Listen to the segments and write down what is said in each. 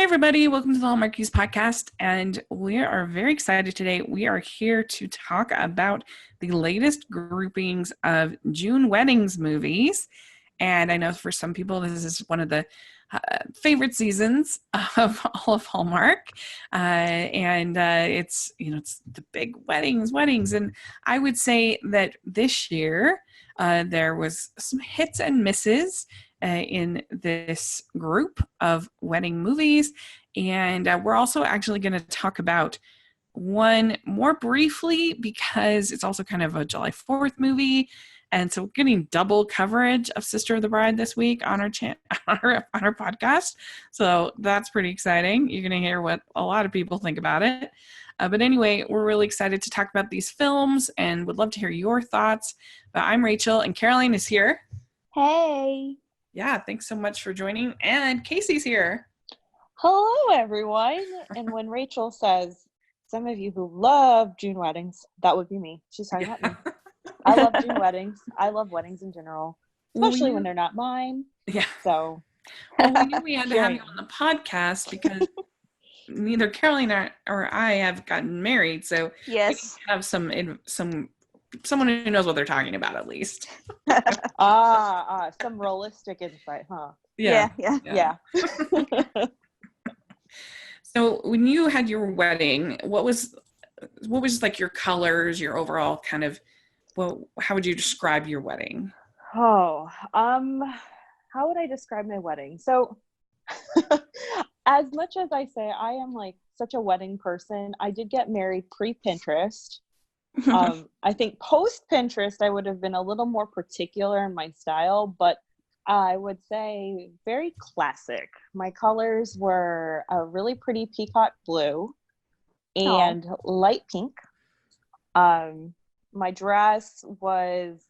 everybody. Welcome to the Hallmarkies podcast. And we are very excited today. We are here to talk about the latest groupings of June weddings movies. And I know for some people, this is one of the favorite seasons of all of Hallmark. It's the big weddings. And I would say that this year, there was some hits and misses in this group of wedding movies. And we're also actually going to talk about one more briefly because it's also kind of a July 4th movie. And so we're getting double coverage of Sister of the Bride this week on our on our podcast. So that's pretty exciting. You're going to hear what a lot of people think about it. But anyway, we're really excited to talk about these films and would love to hear your thoughts. But I'm Rachel and Caroline is here. Hey. Yeah, thanks so much for joining. And Kaycee's here. Hello, everyone. And when Rachel says, some of you who love June weddings, that would be me. She's talking about me. I love June weddings. I love weddings in general, especially when they're not mine. Yeah. So. Well, we knew we had to have you on the podcast because neither Caroline or I have gotten married. So yes, we have someone who knows what they're talking about at least. Some realistic insight, huh? Yeah. So when you had your wedding, what was like your colors, your overall kind of, how would you describe your wedding? How would I describe my wedding? So as much as I say I am like such a wedding person, I did get married pre-Pinterest. I think post-Pinterest, I would have been a little more particular in my style, but I would say very classic. My colors were a really pretty peacock blue and light pink. My dress was,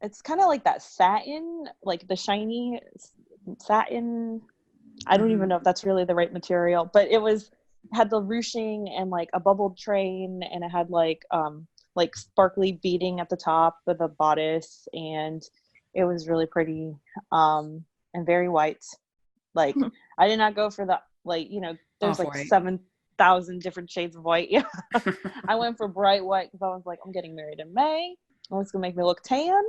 it's kind of like that satin, like the shiny satin. I don't even know if that's really the right material, but it had the ruching and like a bubbled train, and it had like sparkly beading at the top of the bodice, and it was really pretty and very white. Like I did not go for the there's like white. 7,000 different shades of white. Yeah. I went for bright white because I was like, I'm getting married in May. Oh, it's gonna make me look tan.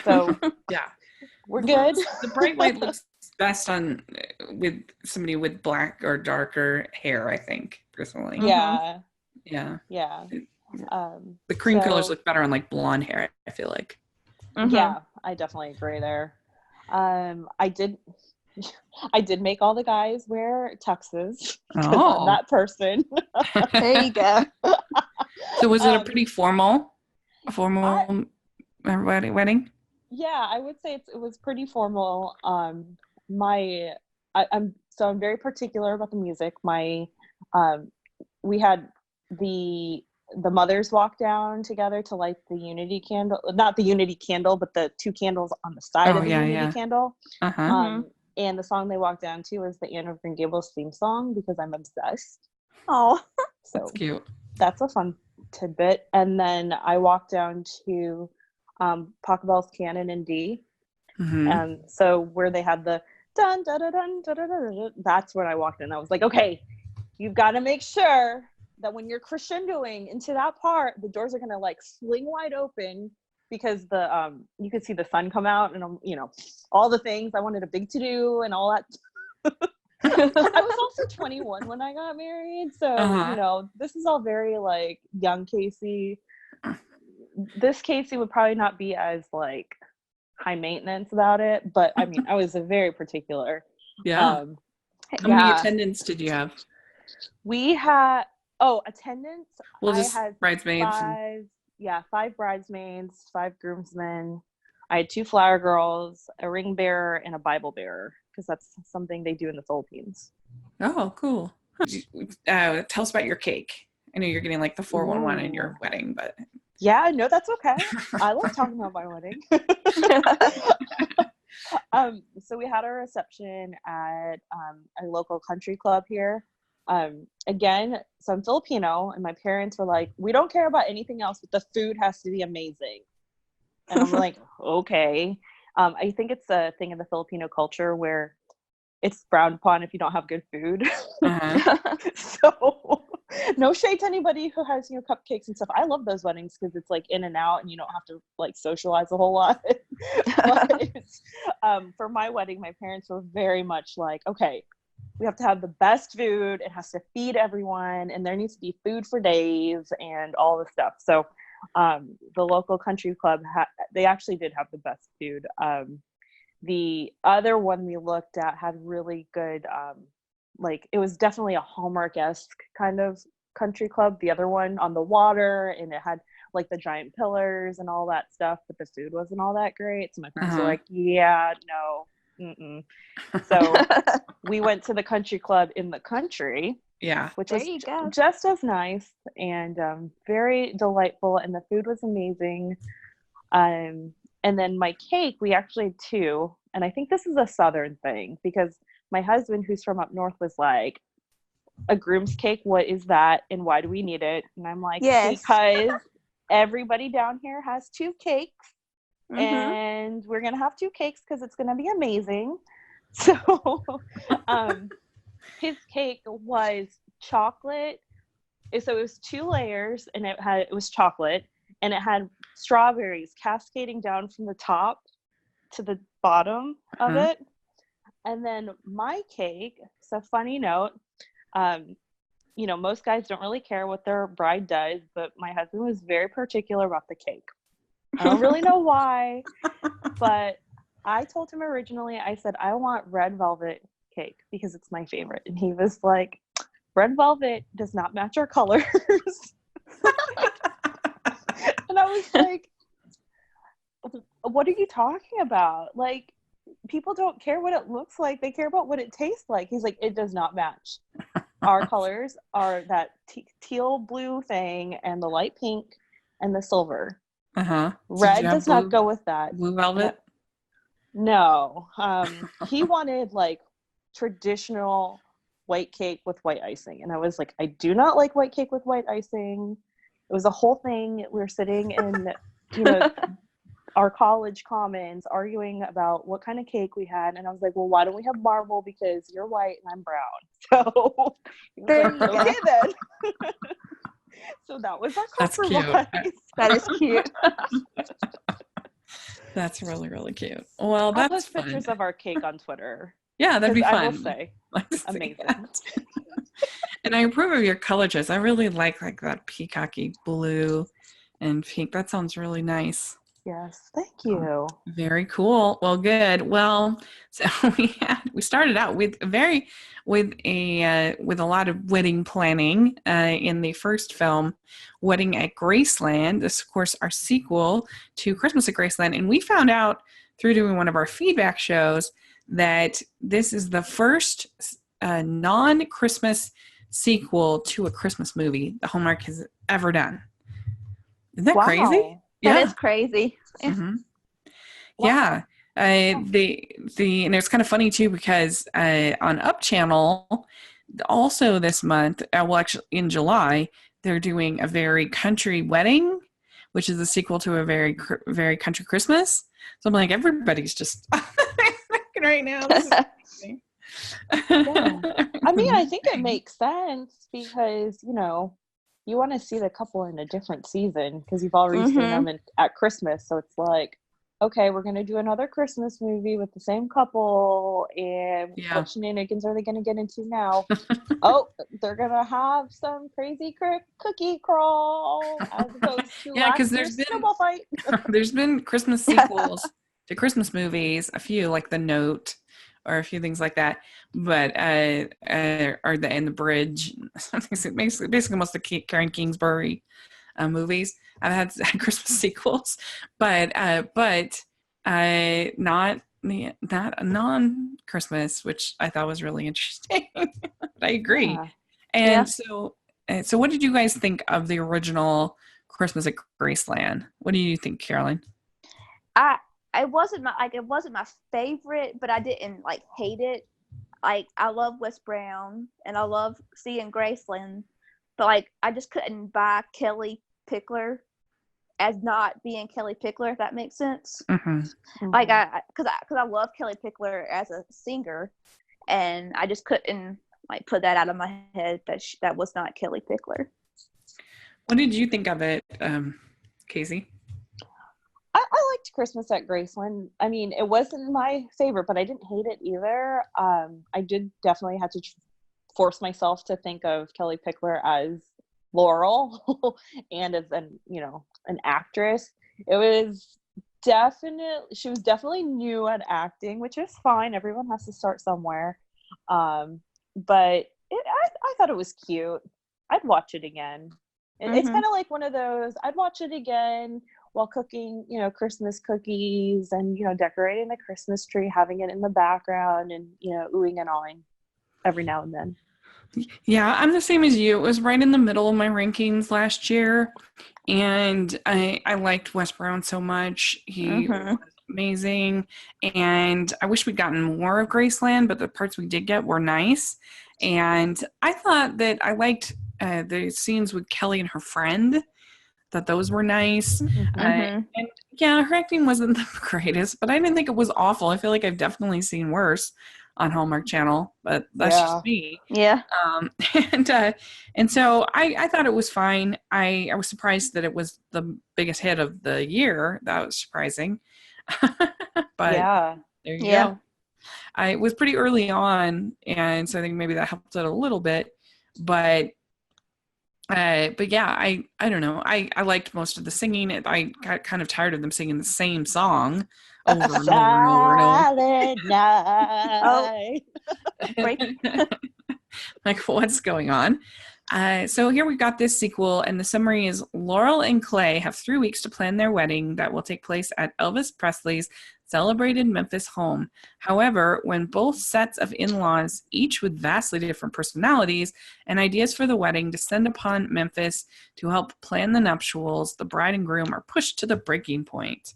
So yeah, we're good. The bright white looks best on with somebody with black or darker hair, I think, personally. Yeah. The cream colors look better on like blonde hair, I feel like. Yeah, I definitely agree there. I did make all the guys wear tuxes. I'm that person. There you go. So was it a pretty formal wedding? Yeah, I would say it was pretty formal. I'm very particular about the music. We had the mothers walk down together to light the unity candle, not the unity candle, but the two candles on the side of the unity candle. And the song they walked down to was the Anne of Green Gables theme song because I'm obsessed. Oh, so that's cute. That's a fun tidbit. And then I walked down to Pachelbel's Canon in D. And so where they had the dun dun dun dun dun dun dun, that's when I walked in. I was like, okay, you've got to make sure that when you're crescendoing into that part, the doors are gonna like swing wide open because you could see the sun come out and all the things. I wanted a big to do and all that. I was also 21 when I got married, so this is all very like young Kaycee. This Kaycee would probably not be as like high maintenance about it, but I mean, I was a very particular. Yeah. How many attendants did you have? We had attendance. Well, just I had bridesmaids. 5 bridesmaids, 5 groomsmen. I had 2 flower girls, a ring bearer, and a Bible bearer because that's something they do in the Philippines. Oh, cool. Tell us about your cake. I know you're getting like the 411 in your wedding, but yeah, no, that's okay. I love talking about my wedding. So we had a reception at a local country club here. Again, so I'm Filipino, and my parents were like, we don't care about anything else, but the food has to be amazing. And I'm like, okay. I think it's a thing in the Filipino culture where it's frowned upon if you don't have good food. Uh-huh. So no shade to anybody who has, cupcakes and stuff. I love those weddings because it's like in and out and you don't have to like socialize a whole lot. But for my wedding, my parents were very much like, okay, we have to have the best food. It has to feed everyone, and there needs to be food for days and all this stuff. So the local country club, they actually did have the best food. The other one we looked at had really good, it was definitely a Hallmark-esque kind of country club. The other one on the water, and it had like the giant pillars and all that stuff, but the food wasn't all that great. So my parents were like, yeah, no. Mm-mm. So we went to the country club in the country, which was just as nice and very delightful, and the food was amazing. And then my cake, we actually had two, and I think this is a Southern thing because my husband, who's from up north, was like, a groom's cake, what is that and why do we need it? And I'm like, because everybody down here has two cakes. And we're gonna have two cakes because it's gonna be amazing. So his cake was chocolate, so it was 2 layers, and it was chocolate, and it had strawberries cascading down from the top to the bottom of it. And then my cake, so funny note, most guys don't really care what their bride does, but my husband was very particular about the cake. I don't really know why, but I told him originally, I said, I want red velvet cake because it's my favorite. And he was like, red velvet does not match our colors. And I was like, what are you talking about? Like, people don't care what it looks like. They care about what it tastes like. He's like, it does not match. Our colors are that teal blue thing and the light pink and the silver. Red does not go with that. Blue velvet? No. He wanted like traditional white cake with white icing. And I was like, I do not like white cake with white icing. It was a whole thing. We were sitting in, our college commons arguing about what kind of cake we had. And I was like, well, why don't we have marble? Because you're white and I'm brown. So there you go. Okay, then. So that was our compromise. That's cute. That is cute. That's really, really cute. Well, I'll that's post fun. pictures of our cake on Twitter. Yeah, that'd be fun. I will say, amazing. And I approve of your color choice. I really like that peacocky blue and pink. That sounds really nice. Yes, thank you. Very cool. Well, good. Well, so we started out with a lot of wedding planning in the first film, Wedding at Graceland. This, of course, our sequel to Christmas at Graceland, and we found out through doing one of our feedback shows that this is the first non-Christmas sequel to a Christmas movie the Hallmark has ever done. Isn't that crazy? That is crazy. Mm-hmm. Wow. Yeah. And it's kind of funny too because on Up Channel, also this month, actually in July, they're doing a very country wedding, which is a sequel to a very very country Christmas. So I'm like, everybody's just right now. This is amazing. Yeah. I mean, I think it makes sense because you want to see the couple in a different season because you've already seen them at Christmas. So it's like, okay, we're going to do another Christmas movie with the same couple. And what shenanigans are they going to get into now? Oh, they're going to have some crazy cookie crawl as opposed to because there's been Christmas sequels to Christmas movies, a few like The Note or a few things like that, but or the Bridge, basically most of the Karen Kingsbury movies I've had Christmas sequels, but not a non-Christmas, which I thought was really interesting. But I agree. And so what did you guys think of the original Christmas at Graceland? What do you think, Caroline? It wasn't my favorite, but I didn't hate it. I love Wes Brown and I love seeing Graceland, but I just couldn't buy Kelly Pickler as not being Kelly Pickler, if that makes sense. Mm-hmm. Because I love Kelly Pickler as a singer, and I just couldn't like put that out of my head that that was not Kelly Pickler. What did you think of it, Kaycee? I liked Christmas at Graceland. I mean, it wasn't my favorite, but I didn't hate it either. I did definitely have to force myself to think of Kelly Pickler as Laurel and as an actress. It was she was definitely new at acting, which is fine. Everyone has to start somewhere. But I thought it was cute. I'd watch it again. It's kind of like one of those, I'd watch it again while cooking, Christmas cookies and, decorating the Christmas tree, having it in the background and, oohing and awing every now and then. Yeah, I'm the same as you. It was right in the middle of my rankings last year. And I liked Wes Brown so much. He was amazing. And I wish we'd gotten more of Graceland, but the parts we did get were nice. And I thought that I liked the scenes with Kelly and her friend. Thought those were nice. And yeah, her acting wasn't the greatest, but I didn't think it was awful. I feel like I've definitely seen worse on Hallmark Channel, but that's just me. Yeah. And so I thought it was fine. I was surprised that it was the biggest hit of the year. That was surprising. But yeah, there you go. It was pretty early on, and so I think maybe that helped it a little bit. But yeah, I don't know. I liked most of the singing. I got kind of tired of them singing the same song over and over and over and over. Like, what's going on? So here we've got this sequel, and the summary is Laurel and Clay have 3 weeks to plan their wedding that will take place at Elvis Presley's celebrated Memphis home. However, when both sets of in-laws, each with vastly different personalities and ideas for the wedding, descend upon Memphis to help plan the nuptials, the bride and groom are pushed to the breaking point.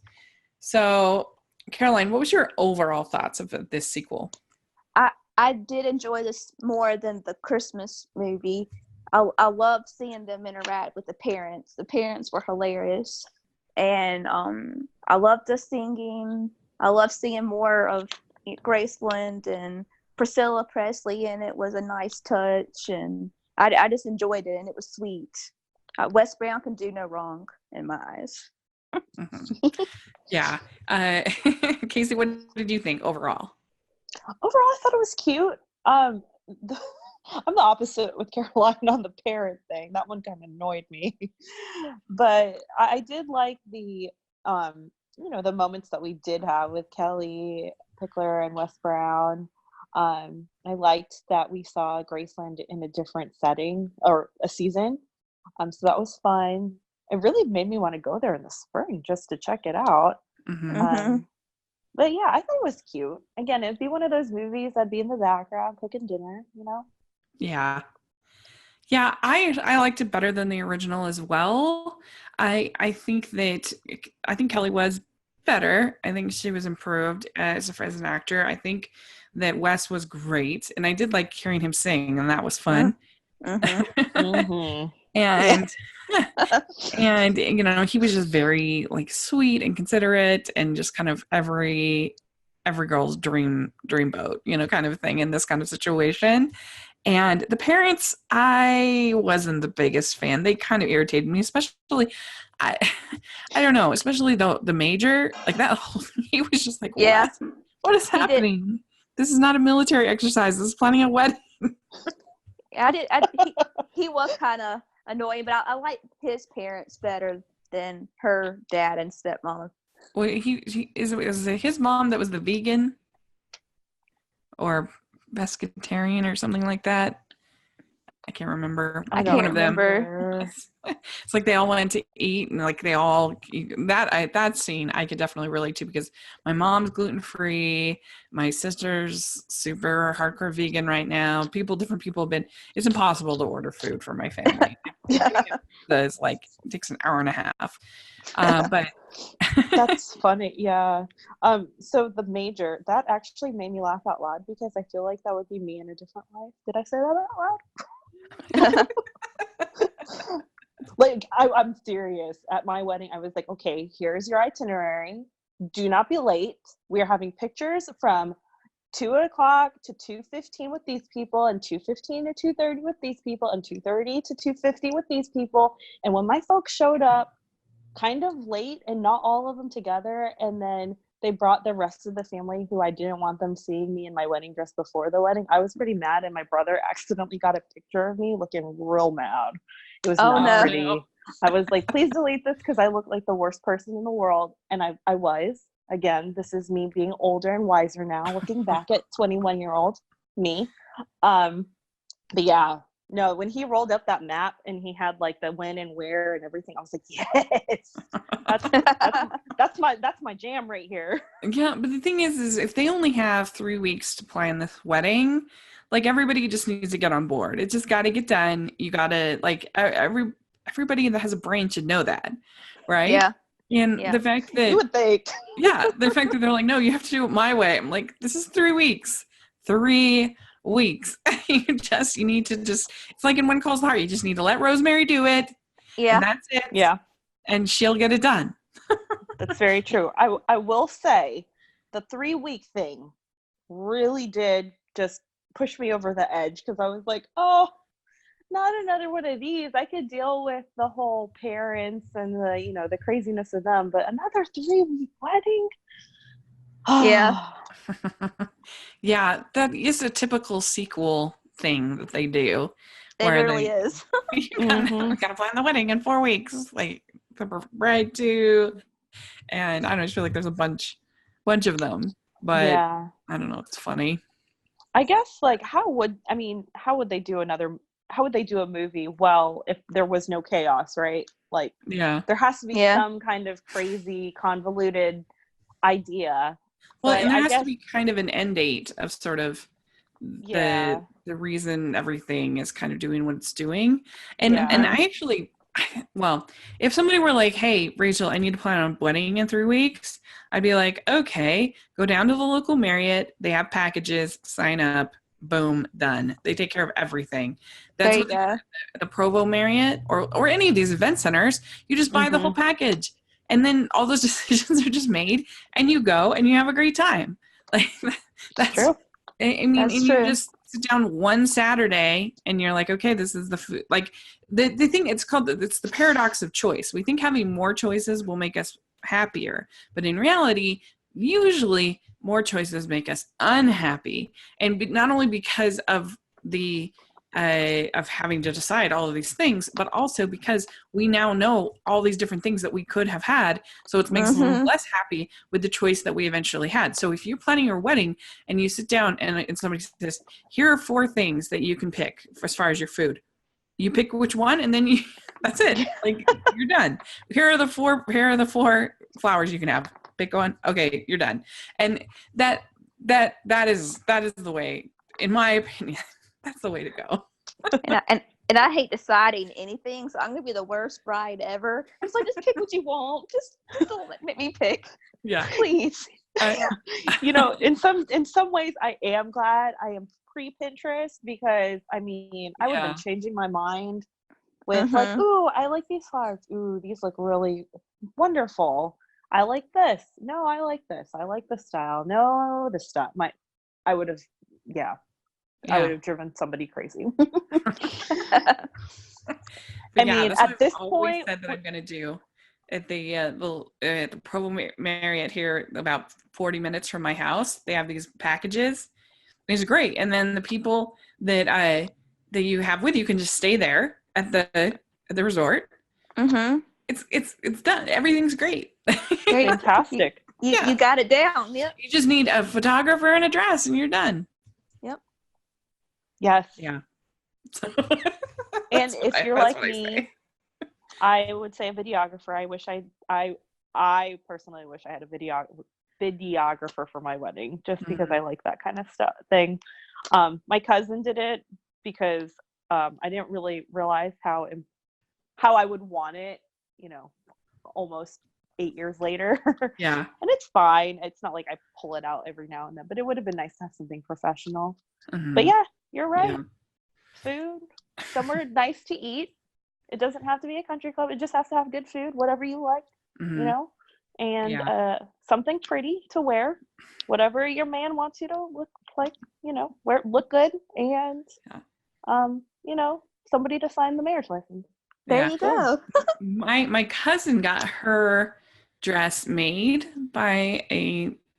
So, Caroline, what was your overall thoughts of this sequel? I did enjoy this more than the Christmas movie. I loved seeing them interact with the parents. The parents were hilarious. And I loved the singing. I loved seeing more of Graceland and Priscilla Presley, and it was a nice touch. And I just enjoyed it, and it was sweet. Wes Brown can do no wrong in my eyes. Yeah. Kaycee, what did you think overall? Overall, I thought it was cute. I'm the opposite with Caroline on the parent thing. That one kind of annoyed me. But I did like the, the moments that we did have with Kelly Pickler and Wes Brown. I liked that we saw Graceland in a different setting or a season. So that was fun. It really made me want to go there in the spring just to check it out. But yeah, I thought it was cute. Again, it'd be one of those movies I'd be in the background cooking dinner, Yeah. Yeah, I liked it better than the original as well. I think Kelly was better. I think she was improved as an actor. I think that Wes was great, and I did like hearing him sing, and that was fun. And and he was just very like sweet and considerate and just kind of every girl's dream boat, kind of thing in this kind of situation. And the parents, I wasn't the biggest fan. They kind of irritated me, especially I don't know, especially the major, like that whole, he was just like, what is happening? This is not a military exercise. This is planning a wedding. He was kind of annoying, but I like his parents better than her dad and stepmom. Well, is it his mom that was the vegan or pescatarian or something like that? I can't remember. I can't remember. It's like they all went to eat, and like they all that scene I could definitely relate to because my mom's gluten-free, my sister's super hardcore vegan right now. Different people have been. It's impossible to order food for my family. It's like it takes an hour and a half. But that's funny. Yeah. So the major, that actually made me laugh out loud because I feel like that would be me in a different life. Did I say that out loud? Like I'm serious. At my wedding, I was like, okay, here's your itinerary. Do not be late. We are having pictures from 2 o'clock to 2:15 with these people, and 2:15 to 2:30 with these people, and 2:30 to 2:50 with these people. And when my folks showed up kind of late and not all of them together, and then they brought the rest of the family who I didn't want them seeing me in my wedding dress before the wedding, I was pretty mad, and my brother accidentally got a picture of me looking real mad. It was not pretty. No. I was like, please delete this because I look like the worst person in the world. And I was. Again, this is me being older and wiser now, looking back at 21-year-old me. But yeah, no, when he rolled up that map and he had like the when and where and everything, I was like, yes, that's my jam right here. Yeah, but the thing is if they only have 3 weeks to plan this wedding, like everybody just needs to get on board. It just got to get done. You got to like everybody that has a brain should know that, right? Yeah. And the fact that you would think, yeah, the fact that they're like, no, you have to do it my way. I'm like, this is 3 weeks. 3 weeks. You need to just, it's like in When Calls the Heart, you just need to let Rosemary do it. Yeah. And that's it. yeah, And she'll get it done. that's very true. I will say the 3-week thing really did just push me over the edge, because I was like, oh, not another one of these. I could deal with the whole parents and the craziness of them, but another 3-week wedding. Yeah. Yeah, that is a typical sequel thing that they do. It really is. You gotta plan the wedding in 4 weeks, like the bride too. And I don't know, I just feel like there's a bunch of them. But yeah, I don't know, it's funny. I guess like how would they do a movie well if there was no chaos, right? Like, Yeah. there has to be some kind of crazy convoluted idea. Well, but and there I has guess, to be kind of an end date of sort of the reason everything is kind of doing what it's doing. And I actually, well, if somebody were like, hey, Rachel, I need to plan a wedding in 3 weeks, I'd be like, okay, go down to the local Marriott. They have packages, sign up, boom, done. They take care of everything. That's what the Provo Marriott or any of these event centers, you just buy the whole package. And then all those decisions are just made, and you go and you have a great time. Like, that's true. I mean, that's and true. you just sit down one Saturday and you're like, okay, this is the food. Like the thing, it's the paradox of choice. We think having more choices will make us happier, but in reality, usually more choices make us unhappy. And not only because of of having to decide all of these things, but also because we now know all these different things that we could have had. So it makes us less happy with the choice that we eventually had. So if you're planning your wedding and you sit down and somebody says, here are 4 things that you can pick as far as your food, you pick which one, and then that's it. Like, you're done. Here are the four flowers you can have. Pick one. Okay, you're done. And that is the way, in my opinion. That's the way to go. and I hate deciding anything, so I'm gonna be the worst bride ever. I'm just like, just pick what you want. Just don't make me pick. Yeah, please. In some ways, I am glad I am pre-Pinterest, because I mean, I would have been changing my mind with like, ooh, I like these flowers. Ooh, these look really wonderful. I like this. No, I like this. I like the style. No, the style. I would have, I would have driven somebody crazy. I mean, at this point, said that I'm going to do at the Provo Marriott here, about 40 minutes from my house. They have these packages. It's great, and then the people that you have with you can just stay there at the resort. It's done. Everything's great. Fantastic. You got it down. Yep. You just need a photographer and a dress, and you're done. Yep. Yes. Yeah. And if you're like me, I would say a videographer. I personally wish I had a videographer for my wedding, just because I like that kind of thing. My cousin did it because I didn't really realize how I would want it, almost 8 years later. Yeah. And it's fine. It's not like I pull it out every now and then, but it would have been nice to have something professional. But yeah, you're right. Yeah. Food, somewhere nice to eat. It doesn't have to be a country club. It just has to have good food, whatever you like, and something pretty to wear, whatever your man wants you to look like, look good, and somebody to sign the marriage license. There you go. My cousin got her dress made by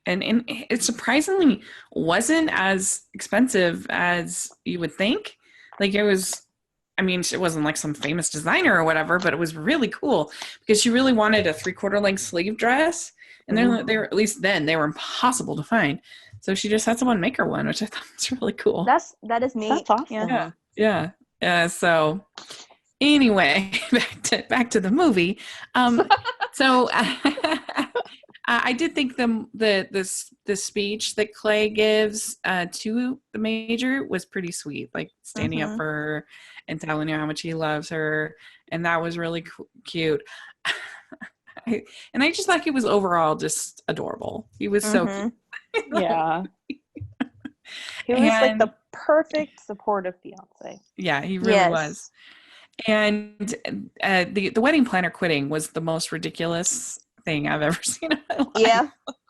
and it surprisingly wasn't as expensive as you would think. Like it wasn't like some famous designer or whatever, but it was really cool because she really wanted a 3/4 length sleeve dress, and they were, at least then, they were impossible to find. So she just had someone make her one, which I thought was really cool. That is neat. That's awesome. Yeah. So anyway, back to the movie. So I did think the speech that Clay gives to the major was pretty sweet, like standing up for her and telling her how much he loves her, and that was really cute. And I just thought he was overall just adorable. He was so cute. Yeah. He was like the perfect supportive fiance. Yeah, he really was. And the wedding planner quitting was the most ridiculous thing I've ever seen in my life. Yeah.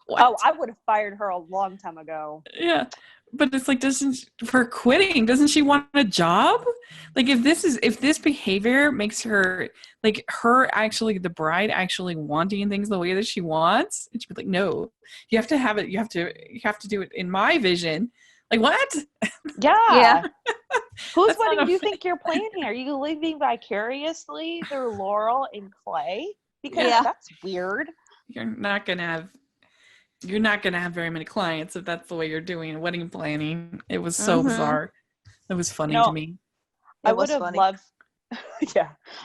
Oh, I would have fired her a long time ago. Yeah. But it's like, doesn't she want a job? Like if this behavior makes her actually, the bride actually wanting things the way that she wants, and she'd be like, no, you have to have it. You have to do it in my vision. Like what? Yeah. Whose wedding do you think you're planning? Are you living vicariously through Laurel and Clay? Because that's weird. You're not gonna have very many clients if that's the way you're doing wedding planning. It was so bizarre. It was funny to me. I would have loved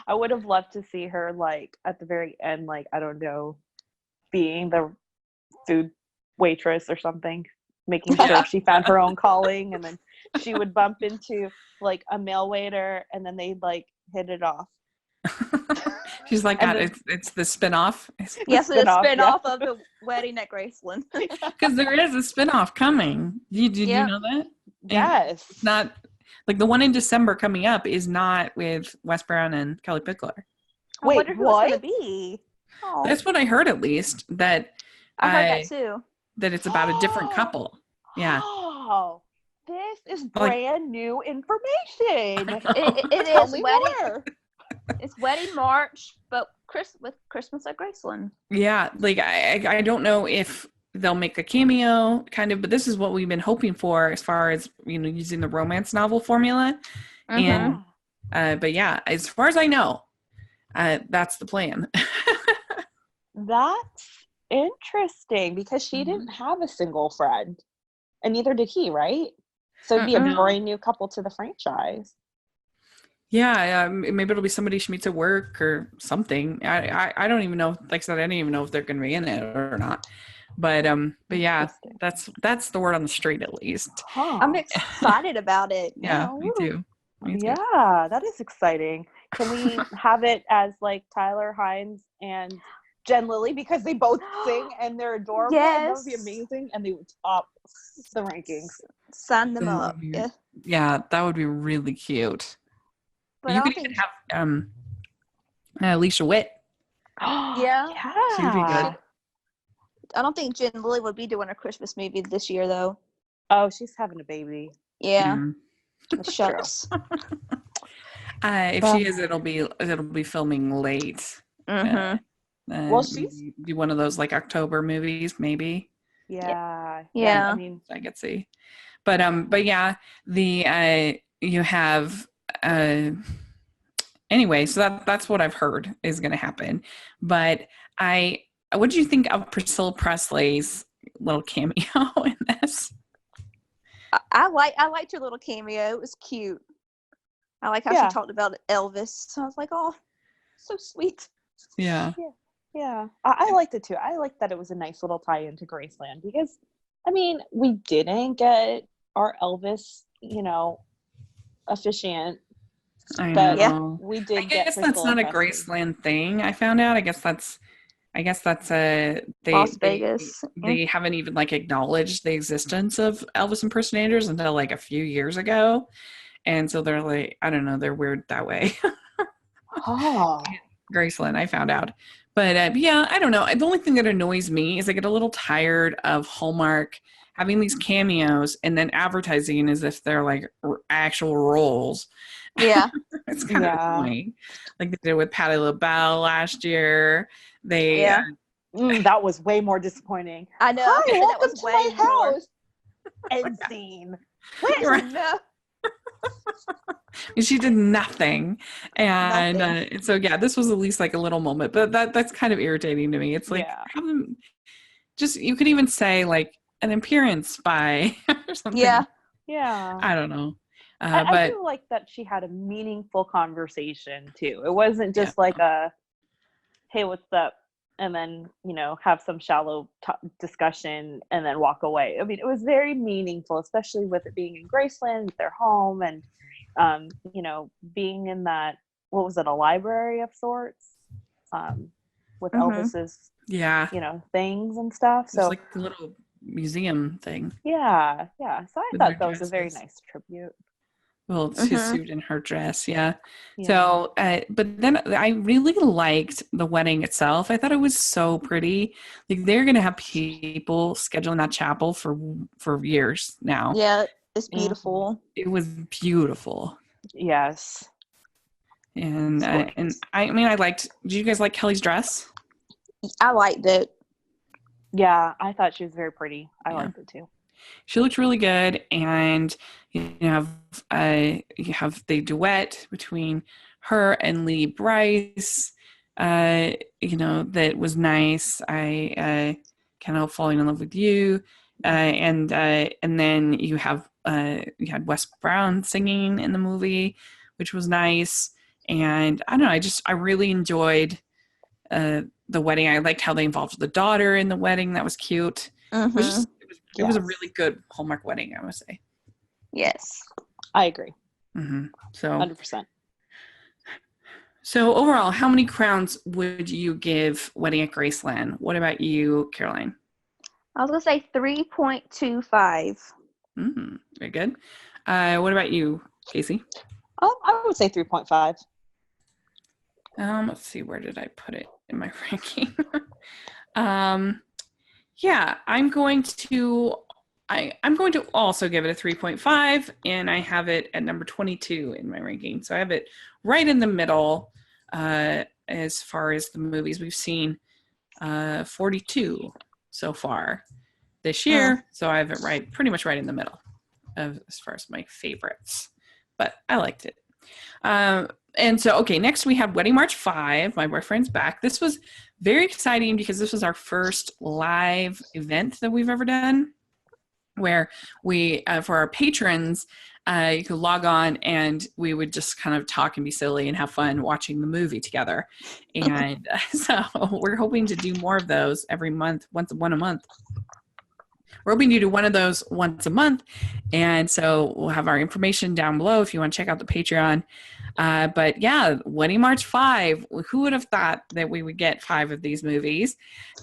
I would have loved to see her like at the very end, like, I don't know, being the food waitress or something, making sure she found her own calling, and then she would bump into like a male waiter, and then they'd like hit it off. She's like, it's the spinoff. Yes, the spinoff of the wedding at Graceland. Because there is a spinoff coming. Did you know that? Yes. It's not like the one in December coming up is not with Wes Brown and Kelly Pickler. Wait, I wonder who it's going to be. Oh. That's what I heard, at least. That I heard that too. That it's about a different couple. Yeah. Oh, this is brand new information. It is wedding. It's wedding March, but with Christmas at Graceland. Yeah, like I don't know if they'll make a cameo, kind of, but this is what we've been hoping for as far as using the romance novel formula. And but yeah, as far as I know, that's the plan. That's interesting because she didn't have a single friend, and neither did he, right? So it'd be a brand new couple to the franchise. Yeah, maybe it'll be somebody she meets at work or something. I don't even know. Like I said, I don't even know if they're going to be in it or not. But yeah, that's the word on the street, at least. Huh. I'm excited about it. Yeah, me too. Yeah, that is exciting. Can we have it as like Tyler Hines and Jen Lilly, because they both sing and they're adorable? Yes. That would be amazing, and they would top the rankings. Sign them up. Yeah, that would be really cute. But you could even have Alicia Witt. Yeah. She'd be good. I don't think Jen Lilly would be doing a Christmas movie this year, though. Oh, she's having a baby. Yeah. Shucks. If she is, it'll be filming late. Well, she's be one of those like October movies, maybe. Yeah. I mean, I could see, but yeah, you have. Anyway, so that's what I've heard is going to happen. But what do you think of Priscilla Presley's little cameo in this? I liked her little cameo. It was cute. I like how she talked about Elvis. So I was like, oh, so sweet. Yeah. Yeah. I liked it too. I liked that it was a nice little tie into Graceland, because, I mean, we didn't get our Elvis, officiant. I know. We did. I guess that's not a Graceland thing. I found out. I guess that's Las Vegas. They haven't even like acknowledged the existence of Elvis impersonators until like a few years ago, and so they're like, I don't know, they're weird that way. Oh, Graceland, I found out, But yeah, I don't know. The only thing that annoys me is I get a little tired of Hallmark having these cameos and then advertising as if they're like actual roles. Yeah. It's kind of annoying. Like they did with Patti LaBelle last year. They that was way more disappointing. I know. Hi, that welcome was to way my more. house. End scene. Right. No. She did nothing. And so yeah, this was at least like a little moment, but that's kind of irritating to me. It's like have them just, you could even say like an appearance by or something. Yeah. I don't know. I But do like that she had a meaningful conversation too. It wasn't just like a, hey, what's up? And then, have some shallow discussion and then walk away. I mean, it was very meaningful, especially with it being in Graceland, their home, and, being in that, what was it, a library of sorts, with Elvis's, things and stuff. So like a little museum thing. Yeah. So I thought that was a very nice tribute. Well, it's his suit and her dress, So, but then I really liked the wedding itself. I thought it was so pretty. Like they're gonna have people scheduling that chapel for years now. Yeah, it's beautiful. It was beautiful. Yes. And I mean, I liked. Did you guys like Kelly's dress? I liked it. Yeah, I thought she was very pretty. I liked it too. She looked really good, and you have the duet between her and Lee Bryce. That was nice. I Can't Help Falling in Love with You, and then you had Wes Brown singing in the movie, which was nice. And I don't know, I really enjoyed the wedding. I liked how they involved the daughter in the wedding. That was cute. It was a really good Hallmark wedding, I would say. Yes. I agree. So 100%. So overall, how many crowns would you give Wedding at Graceland? What about you, Caroline? I was going to say 3.25. Very good. What about you, Kaycee? I would say 3.5. Let's see, where did I put it in my ranking? Yeah, I'm going to also give it a 3.5, and I have it at number 22 in my ranking. So I have it right in the middle as far as the movies we've seen. 42 so far this year. So I have it pretty much right in the middle as far as my favorites. But I liked it. And so, okay, next we have Wedding March 5, My Boyfriend's Back. This was very exciting because this was our first live event that we've ever done, where we, for our patrons, you could log on and we would just kind of talk and be silly and have fun watching the movie together. And so we're hoping to do more of those every month, one a month. We're hoping to do one of those once a month. And so we'll have our information down below if you want to check out the Patreon. But yeah, Wedding March 5. Who would have thought that we would get 5 of these movies?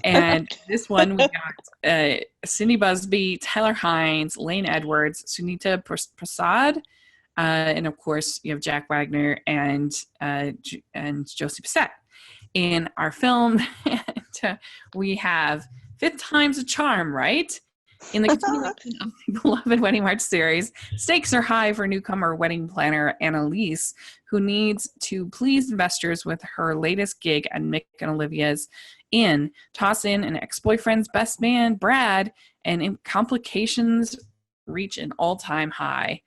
And this one, we got Cindy Busby, Tyler Hines, Lane Edwards, Sunita Prasad, and of course you have Jack Wagner and Josie Bissett in our film. And, we have Fifth Time's a Charm, right? In the continuation of the beloved Wedding March series, stakes are high for newcomer wedding planner Annalise, who needs to please investors with her latest gig at Mick and Olivia's Inn. Toss in an ex-boyfriend's best man, Brad, and complications reach an all-time high.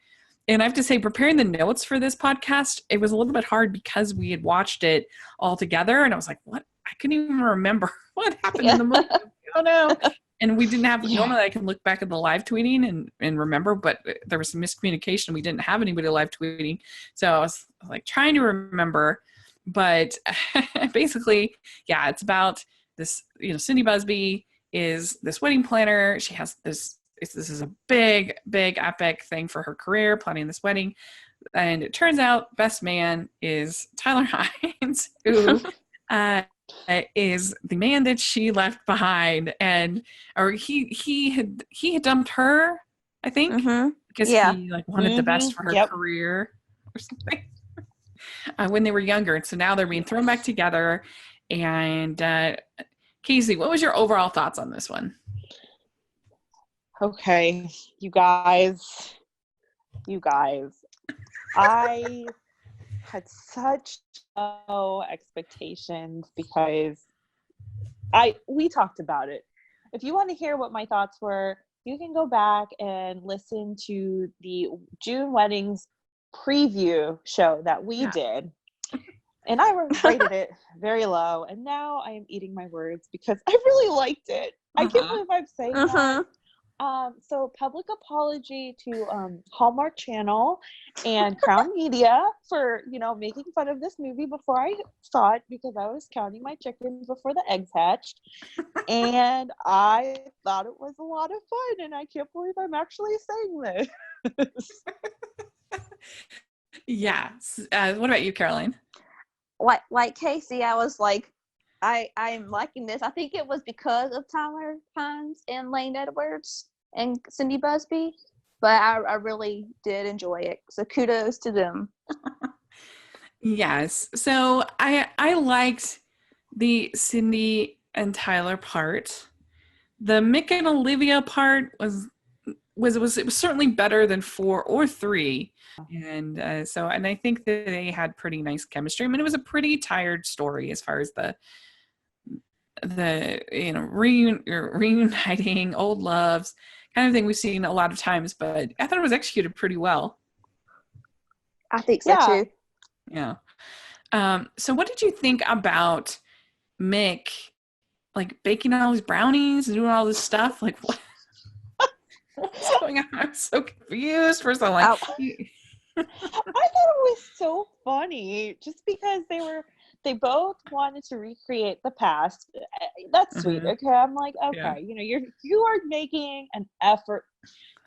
And I have to say, preparing the notes for this podcast, it was a little bit hard because we had watched it all together, and I was like, what? I couldn't even remember what happened in the movie. I don't know. And we didn't have, normally I can look back at the live tweeting and remember, but there was some miscommunication. We didn't have anybody live tweeting. So I was like trying to remember, but basically, yeah, it's about this, Cindy Busby is this wedding planner. She has this is a big, big epic thing for her career, planning this wedding. And it turns out best man is Tyler Hines, who, is the man that she left behind, or he had dumped her, I think, because he wanted the best for her career or something when they were younger. And so now they're being thrown back together, And Kaycee, what was your overall thoughts on this one? Okay, you guys, I had such low expectations because we talked about it. If you want to hear what my thoughts were, you can go back and listen to the June weddings preview show that we did. And I rated it very low. And now I am eating my words because I really liked it. I can't believe I'm saying that. So public apology to Hallmark Channel and Crown Media for, making fun of this movie before I saw it because I was counting my chickens before the eggs hatched. And I thought it was a lot of fun, and I can't believe I'm actually saying this. Yes. What about you, Caroline? Like Kaycee, I was like, I'm liking this. I think it was because of Tyler Hines and Lane Edwards and Cindy Busby, but I really did enjoy it. So kudos to them. Yes. So I liked the Cindy and Tyler part. The Mick and Olivia part was certainly better than 4 or 3. And and I think that they had pretty nice chemistry. I mean, it was a pretty tired story as far as the reuniting old loves kind of thing we've seen a lot of times, but I thought it was executed pretty well. I think so too. Yeah. So what did you think about Mick, like baking all these brownies and doing all this stuff? Like, what's going on? I'm so confused. First, I'm like, I thought it was so funny just because they both wanted to recreate the past. That's sweet. Okay. I'm like, okay, you are making an effort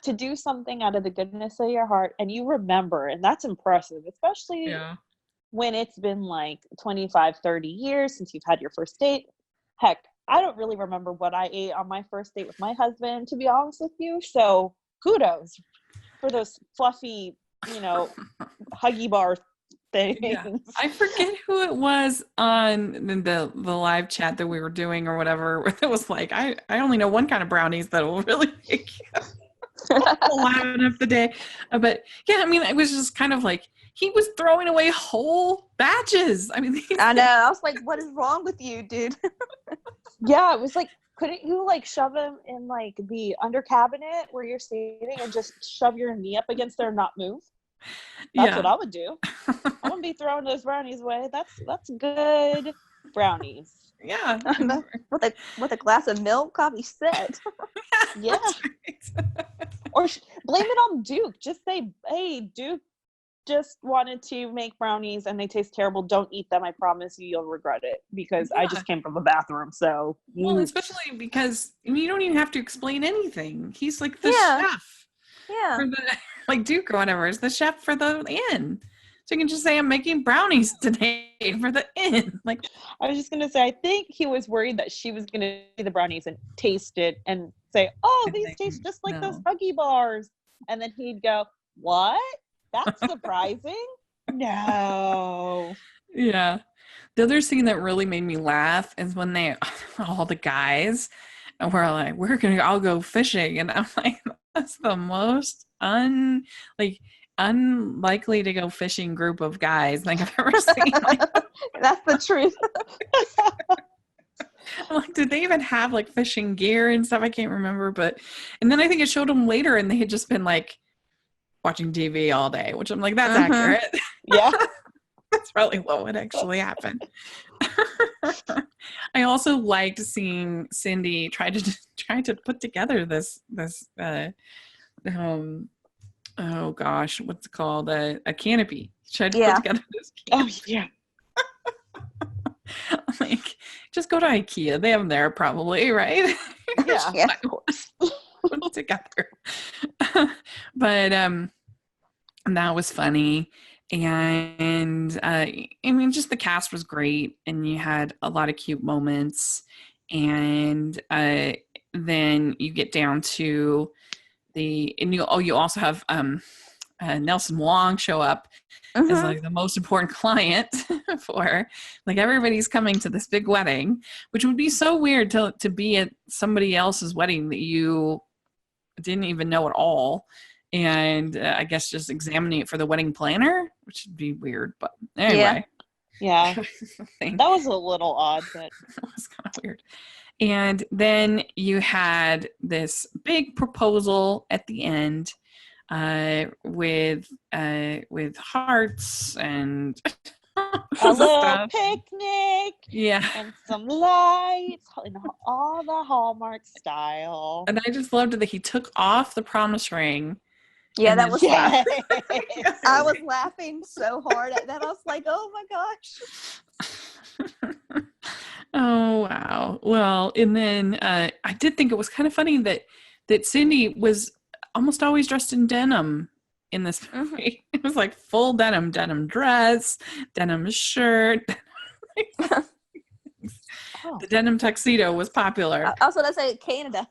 to do something out of the goodness of your heart, and you remember, and that's impressive, especially when it's been like 25, 30 years since you've had your first date. Heck, I don't really remember what I ate on my first date with my husband, to be honest with you. So kudos for those fluffy, huggy bar things. Yeah. I forget who it was on the live chat that we were doing or whatever. It was like, I only know one kind of brownies that will really make you laugh enough the day. But yeah, I mean, it was just kind of like he was throwing away whole batches. I mean, I know. I was like, what is wrong with you, dude? Yeah, it was like, couldn't you like shove them in like the under cabinet where you're sitting and just shove your knee up against there and not move? That's what I would do. I wouldn't be throwing those brownies away. That's good brownies. Yeah. with a glass of milk, I'll be set. Yeah. Right. Or blame it on Duke. Just say, hey, Duke just wanted to make brownies and they taste terrible. Don't eat them. I promise you'll regret it because I just came from the bathroom. So well, especially because you don't even have to explain anything. He's like the chef. Yeah. For the like Duke or whatever is the chef for the inn. So you can just say I'm making brownies today for the inn. Like I was just gonna say, I think he was worried that she was gonna see the brownies and taste it and say, "Oh, these taste just like those Huggy bars," and then he'd go, "What? That's surprising." No. Yeah. The other scene that really made me laugh is when all the guys were like, "We're gonna all go fishing," and I'm like, "That's the most unlikely to go fishing group of guys like I've ever seen." Like, that's the truth. I'm like, did they even have like fishing gear and stuff? I can't remember, and then I think it showed them later and they had just been like watching TV all day, which I'm like, that's accurate. Yeah. That's probably what would actually happen. I also liked seeing Cindy try to put together this oh gosh, what's it called? A canopy. She tried to put together this canopy. Oh yeah. Like, just go to IKEA. They have them there probably, right? Yeah. Put it together. But that was funny. And I mean, just the cast was great, and you had a lot of cute moments. And then you get down to you also have Nelson Wong show up as like the most important client for like everybody's coming to this big wedding, which would be so weird to be at somebody else's wedding that you didn't even know at all. And I guess just examining it for the wedding planner, which would be weird. But anyway. Yeah. That was a little odd, but it was kind of weird. And then you had this big proposal at the end with hearts and a little stuff. Picnic. Yeah. And some lights in all the Hallmark style. And I just loved it that he took off the promise ring. Yeah, that was fun. I was laughing so hard at that. I was like, oh my gosh. Oh, wow. Well, and then I did think it was kind of funny that Cindy was almost always dressed in denim in this movie. It was like full denim dress, denim shirt. The denim tuxedo was popular. I was going to say Canada.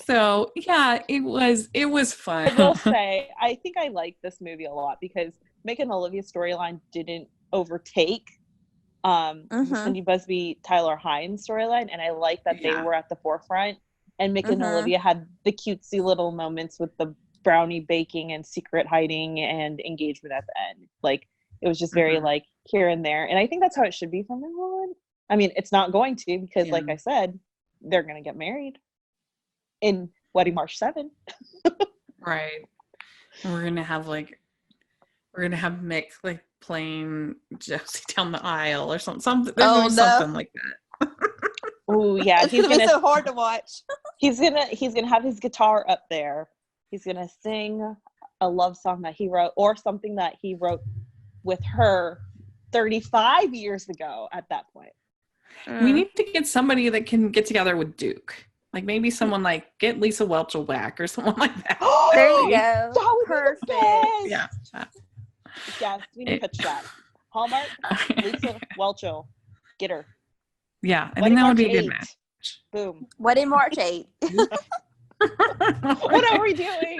So yeah, it was fun. I will say, I think I like this movie a lot because Mick and Olivia's storyline didn't overtake Cindy Busby, Tyler Hines storyline, and I like that they were at the forefront. And Mick and Olivia had the cutesy little moments with the brownie baking and secret hiding and engagement at the end. Like it was just very like here and there, and I think that's how it should be from now on. I mean, it's not going to because, like I said, they're going to get married in Wedding March 7. Right. And we're gonna have Mick like playing Josie down the aisle or something. Something like that. Oh yeah, it's gonna be so hard to watch. He's gonna have his guitar up there. He's gonna sing a love song that he wrote, or something that he wrote with her 35 years ago. At that point, we need to get somebody that can get together with Duke. Like maybe someone like get Lisa Whelchel back or someone like that. There you go. That would perfect. Be yeah. Yes, we need to pitch that. Hallmark, Lisa Whelchel, get her. Yeah, I think that would be a good match. Boom. Wedding March 8. What are we doing?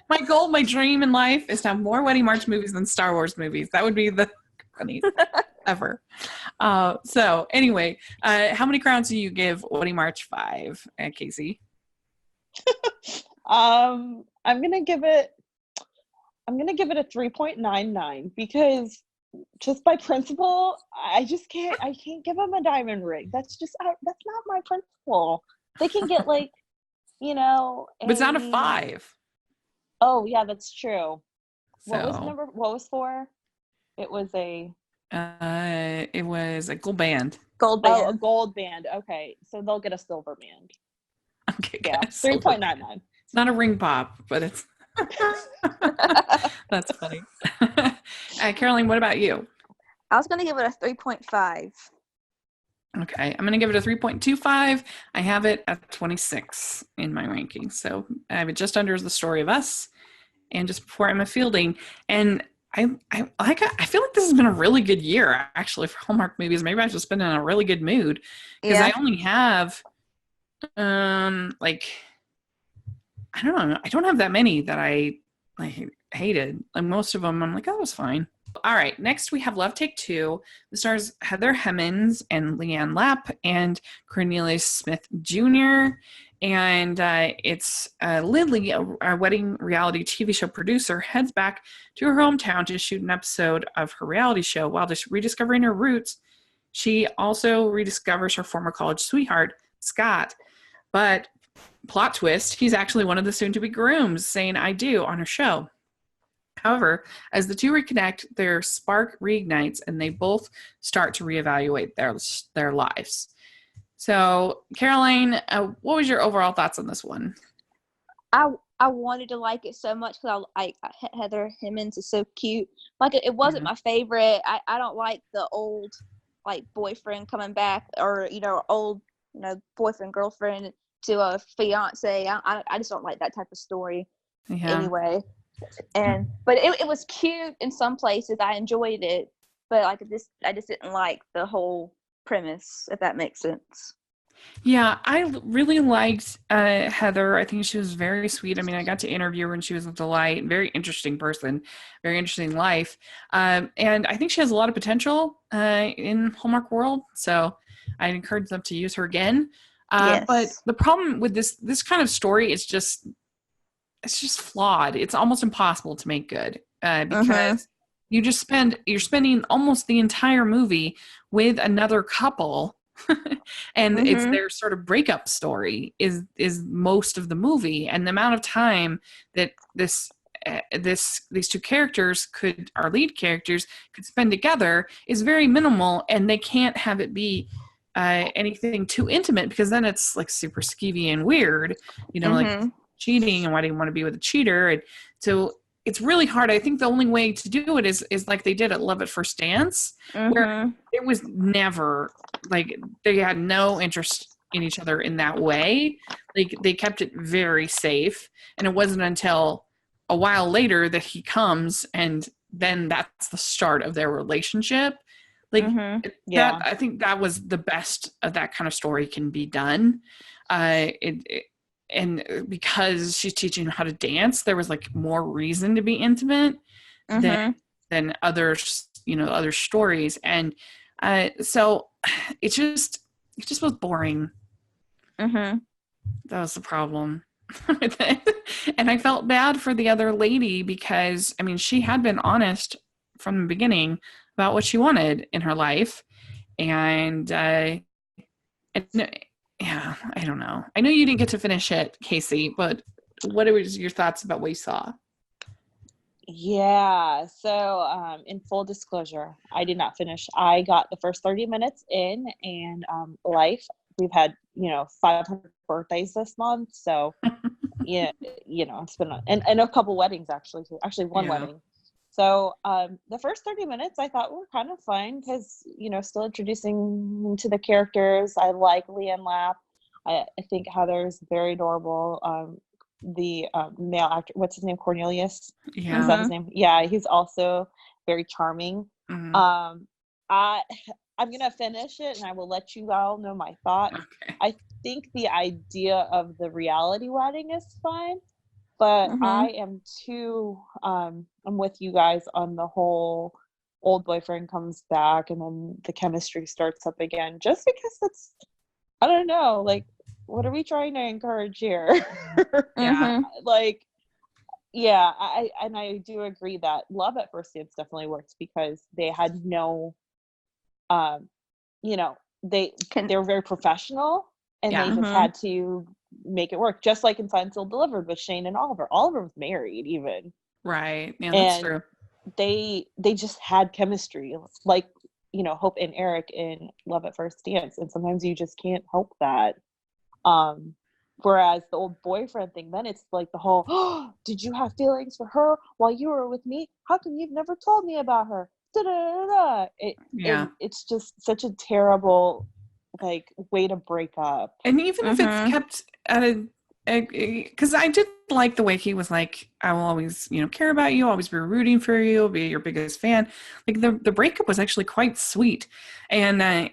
My goal, my dream in life is to have more Wedding March movies than Star Wars movies. That would be the funniest ever. So anyway, how many crowns do you give Wedding March 5, Kaycee? I'm gonna give it a 3.99 because just by principle, I can't give them a diamond ring. That's not my principle. They can get like, but it's not a 5. Oh yeah, that's true. So, what was 4? It was a gold band. Gold band. Oh, a gold band. Okay, so they'll get a silver band. Okay, yeah, 3.99. It's not a ring pop, but it's that's funny. Caroline, what about you? I was going to give it a 3.5. Okay, I'm going to give it a 3.25. I have it at 26 in my ranking. So I have it just under The Story of Us and just before Emma Fielding. And I feel like this has been a really good year, actually, for Hallmark movies. Maybe I've just been in a really good mood because I only have, I don't know. I don't have that many that I hated. Like most of them, I'm like, oh, it was fine. All right. Next, we have Love Take Two. The stars Heather Hemmons and Leanne Lapp and Cornelius Smith Jr. And it's Lily, a wedding reality TV show producer, heads back to her hometown to shoot an episode of her reality show. While just rediscovering her roots, she also rediscovers her former college sweetheart, Scott. But plot twist, he's actually one of the soon-to-be grooms saying I do on her show. However, as the two reconnect, their spark reignites and they both start to reevaluate their lives. So, Caroline, what was your overall thoughts on this one? I wanted to like it so much because I Heather Hemmons is so cute. Like it wasn't my favorite. I don't like the old like boyfriend coming back or old boyfriend girlfriend to a fiance. I just don't like that type of story anyway. But it was cute in some places. I enjoyed it, but I just didn't like the whole premise, if that makes sense. Yeah, I really liked Heather. I think she was very sweet. I mean, I got to interview her and she was a delight. Very interesting person, very interesting life. And I think she has a lot of potential in Hallmark world. So I'd encourage them to use her again. But Yes. the problem with this kind of story is it's just flawed. It's almost impossible to make good Mhm. because you're spending almost the entire movie with another couple and it's Mhm. their sort of breakup story is most of the movie, and the amount of time that these two characters could our lead characters could spend together is very minimal, and they can't have it be anything too intimate because then it's like super skeevy and weird, like Mhm. cheating, and why do you want to be with a cheater? And so it's really hard. I think the only way to do it is like they did at Love at First Dance, where Mhm. it was never like they had no interest in each other in that way. Like they kept it very safe, and it wasn't until a while later that he comes, and then that's the start of their relationship. Like Mhm. that, Yeah. I think that was the best of that kind of story can be done. And because she's teaching him how to dance, there was like more reason to be intimate than Mhm. others, other stories. And so it just was boring. Mhm. That was the problem with it. And I felt bad for the other lady because I mean she had been honest from the beginning about what she wanted in her life. And yeah, I don't know. I know you didn't get to finish it, Kaycee, but what was your thoughts about what you saw? Yeah. So, in full disclosure, I did not finish. I got the first 30 minutes in, and life. We've had 500 birthdays this month, so yeah, it's been and a couple weddings actually too. Actually, one Yeah. wedding. So, the first 30 minutes I thought were kind of fun because still introducing me to the characters. I like Leanne Lapp. I think Heather's very adorable. The male actor, what's his name? Cornelius. Is Yeah. that his Mhm. name? Yeah, he's also very charming. Mm-hmm. Um, I I'm gonna finish it, and I will let you all know my thoughts. Okay. I think the idea of the reality wedding is fun, but I Mhm. am too I'm with you guys on the whole old boyfriend comes back and then the chemistry starts up again just because it's I don't know, like what are we trying to encourage here? Yeah. Mhm. Like yeah, I do agree that Love at First Dance definitely works because they had no um you know, Can. they were very professional and they Yeah. just Mhm. had to make it work, just like in Signed, Sealed, Delivered with Shane and Oliver. Oliver was married even, Right. Yeah, that's and true. they just had chemistry, like Hope and Eric in Love at First Dance, and sometimes you just can't help that. Um, Whereas the old boyfriend thing, then it's like the whole, oh, did you have feelings for her while you were with me? How come you've never told me about her? Da, da, da, da. Yeah. And it's just such a terrible like way to break up. And even if it's Mhm. kept at a because I did like the way he was like, I will always, care about you, always be rooting for you, be your biggest fan. Like the breakup was actually quite sweet, but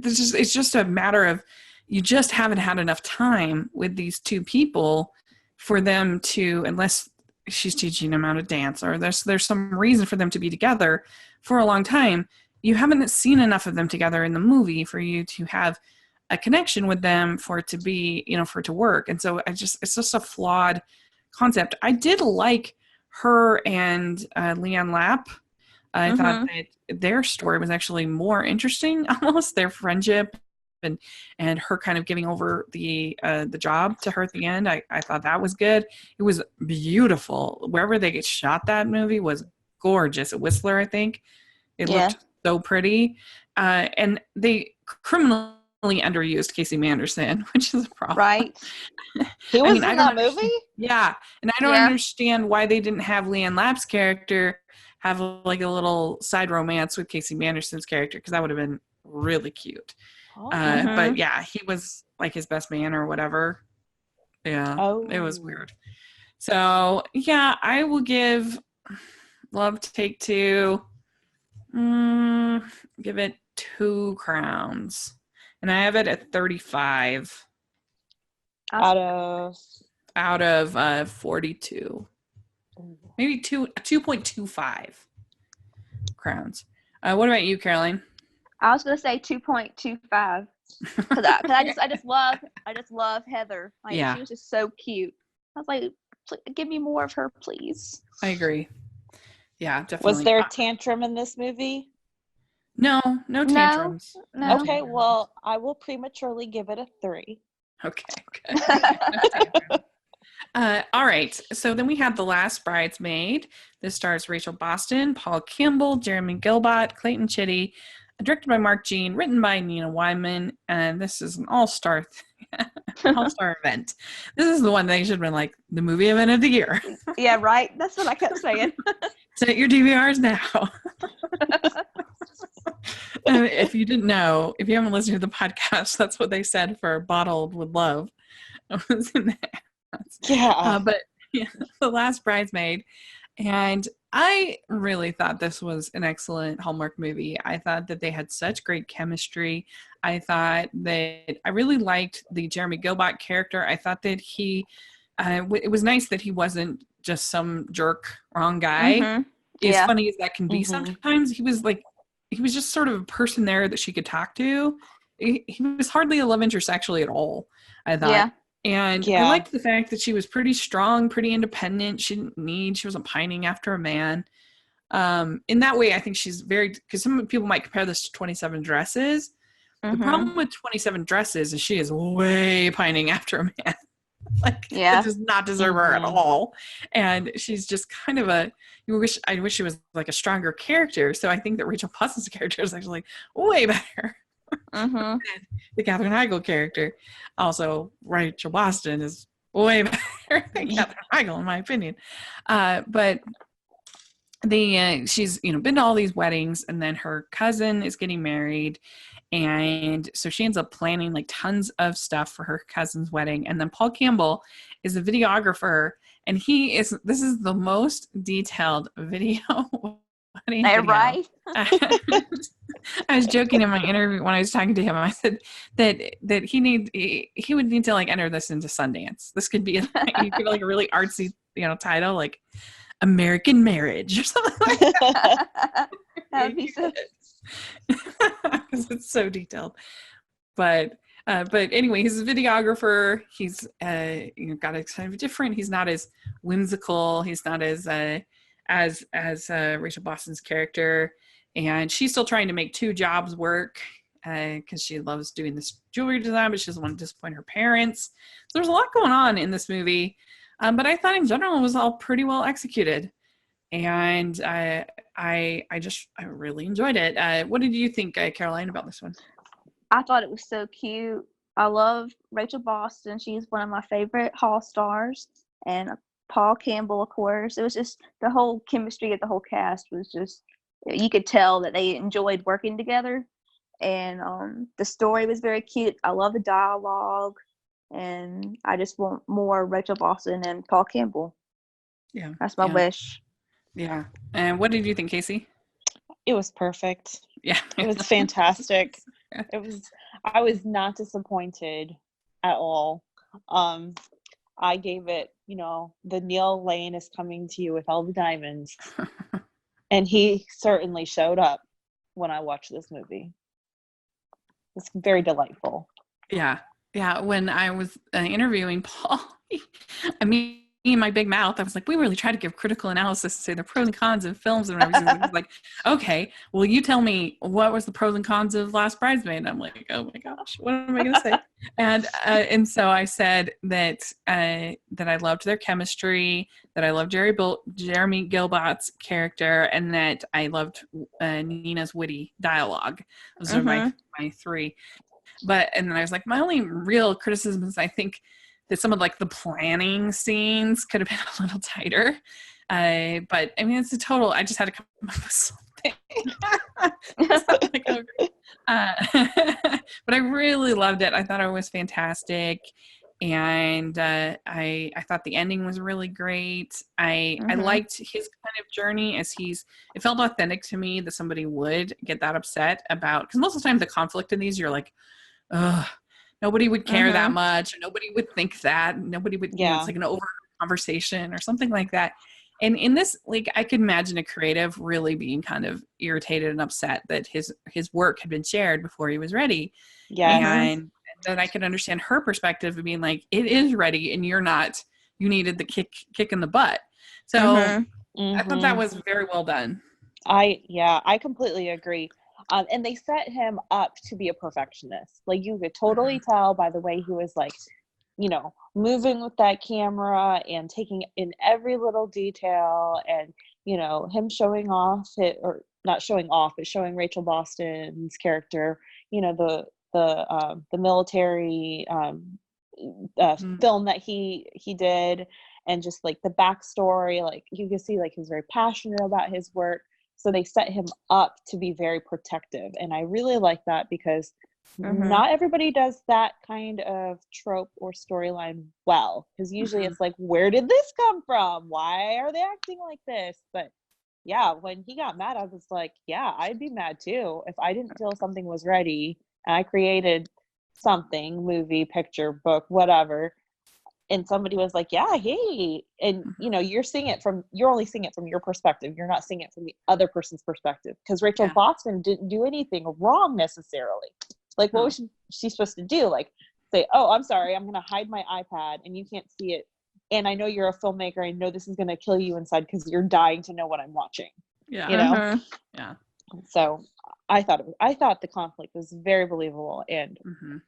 it's just a matter of you just haven't had enough time with these two people for them to, unless she's teaching them how to dance or there's some reason for them to be together for a long time. You haven't seen enough of them together in the movie for you to have a connection with them for it to be, for it to work. And so it's just a flawed concept. I did like her and Leon Lapp. I thought Mhm. that their story was actually more interesting, almost their friendship and her kind of giving over the job to her at the end. I thought that was good. It was beautiful. Wherever they get shot, that movie was gorgeous. At Whistler, I think it Yeah. looked so pretty, and they criminally underused Casey Manderson, which is a problem. Right. He I was mean, I in don't that movie? understand. Yeah, and I don't Yeah. understand why they didn't have Leanne Lapp's character have like a little side romance with Casey Manderson's character because that would have been really cute. But Mhm. Oh. yeah, he was like his best man or whatever. Yeah, it was Oh. weird. So yeah, I will give Love to Take Two. Give it 2 crowns. and I have it at 35 out of 42. Maybe 2.25 crowns. What about you, Caroline? I was gonna say 2.25 because I just love Heather. Like Yeah. she was just so cute. I was like, give me more of her, please. I agree. Yeah, definitely. Was there a tantrum in this movie? No tantrums. No. Okay, well, I will prematurely give it a 3. Okay, good. All right, so then we have The Last Bridesmaid. This stars Rachel Boston, Paul Campbell, Jeremy Gilbot, Clayton Chitty, directed by Mark Jean, written by Nina Wyman, and this is an all-star event. This is the one they should have been like the movie event of the year. Yeah, right. That's what I kept saying. Set your DVRs now. If you didn't know, if you haven't listened to the podcast, that's what they said for Bottled with Love. It was in there. Yeah. But yeah, The Last Bridesmaid. And I really thought this was an excellent Hallmark movie. I thought that they had such great chemistry. I thought that I really liked the Jeremy Gilbot character. I thought that it was nice that he wasn't just some jerk, wrong guy. Mm-hmm. As funny as that can be, sometimes he was just sort of a person there that she could talk to. He was hardly a love interest actually at all, I thought. Yeah. And I liked the fact that she was pretty strong, pretty independent. She wasn't pining after a man. In that way, I think she's because some people might compare this to 27 Dresses. The problem with 27 Dresses is she is way pining after a man. It does not deserve her at all. And she's just kind of I wish she was like a stronger character. So I think that Rachel Boston's character is actually way better. than the Katherine Heigl character. Also, Rachel Boston is way better than Katherine Heigl, in my opinion. But she's been to all these weddings, and then her cousin is getting married, and so she ends up planning like tons of stuff for her cousin's wedding. And then Paul Campbell is a videographer, and this is the most detailed video. Right. I was joking in my interview when I was talking to him. I said that he would need to like enter this into Sundance. This could be you could like a really artsy title, like American Marriage or something like that. That would be so. Because it's so detailed. But anyway, he's a videographer. He's got a kind of different. He's not as whimsical. He's not as Rachel Boston's character, and she's still trying to make two jobs work because she loves doing this jewelry design, but she doesn't want to disappoint her parents. So there's a lot going on in this movie, but I thought in general it was all pretty well executed, and I really enjoyed it. What did you think, Caroline, about this one? I thought it was so cute. I love Rachel Boston. She's one of my favorite Hall stars, and Paul Campbell, of course. It was just the whole chemistry of the whole cast was just, you could tell that they enjoyed working together. And the story was very cute. I love the dialogue, and I just want more Rachel Boston and Paul Campbell. Yeah, that's my wish. Yeah. And what did you think, Kaycee? It was perfect. Yeah, it was fantastic. I was not disappointed at all. I gave it, the Neil Lane is coming to you with all the diamonds. And he certainly showed up when I watched this movie. It's very delightful. Yeah. Yeah. When I was interviewing Paul, me and my big mouth, I was like, we really try to give critical analysis to say the pros and cons of films and everything. I was like, okay, well, you tell me what was the pros and cons of Last Bridesmaid. And I'm like, oh my gosh, what am I going to say? And so I said that I loved their chemistry, that I loved Jeremy Gilbot's character, and that I loved Nina's witty dialogue. Those are my three. And then I was like, my only real criticism is I think that some of like the planning scenes could have been a little tighter. But I mean, it's a total, I just had to come up with something. But I really loved it. I thought it was fantastic. And I thought the ending was really great. I liked his kind of journey it felt authentic to me that somebody would get that upset about, because most of the time the conflict in these, you're like, ugh, nobody would care that Mm-hmm. much. Or nobody would think that. Nobody would, it's Yeah. like an over conversation or something like that. And in this, like, I could imagine a creative really being kind of irritated and upset that his work had been shared before he was ready. Yes. And then I could understand her perspective of being like, it is ready and you're not, you needed the kick in the butt. So I thought that was very well done. I completely agree. And they set him up to be a perfectionist. Like, you could totally tell by the way he was, like, moving with that camera and taking in every little detail, and him showing off it, or not showing off, but showing Rachel Boston's character, the military film that he did, and just like the backstory, like you can see like he's very passionate about his work. So they set him up to be very protective, and I really like that, because not everybody does that kind of trope or storyline well, because usually it's like, where did this come from? Why are they acting like this? But yeah, when he got mad, I was like, yeah, I'd be mad too if I didn't feel something was ready and I created something, movie, picture, book, whatever, and somebody was like, yeah, hey, and you're only seeing it from your perspective. You're not seeing it from the other person's perspective, because Rachel Boston didn't do anything wrong necessarily. Like, what was she supposed to do? Like, say, oh, I'm sorry, I'm going to hide my iPad and you can't see it. And I know you're a filmmaker. I know this is going to kill you inside because you're dying to know what I'm watching. Yeah. Yeah. So I thought the conflict was very believable, and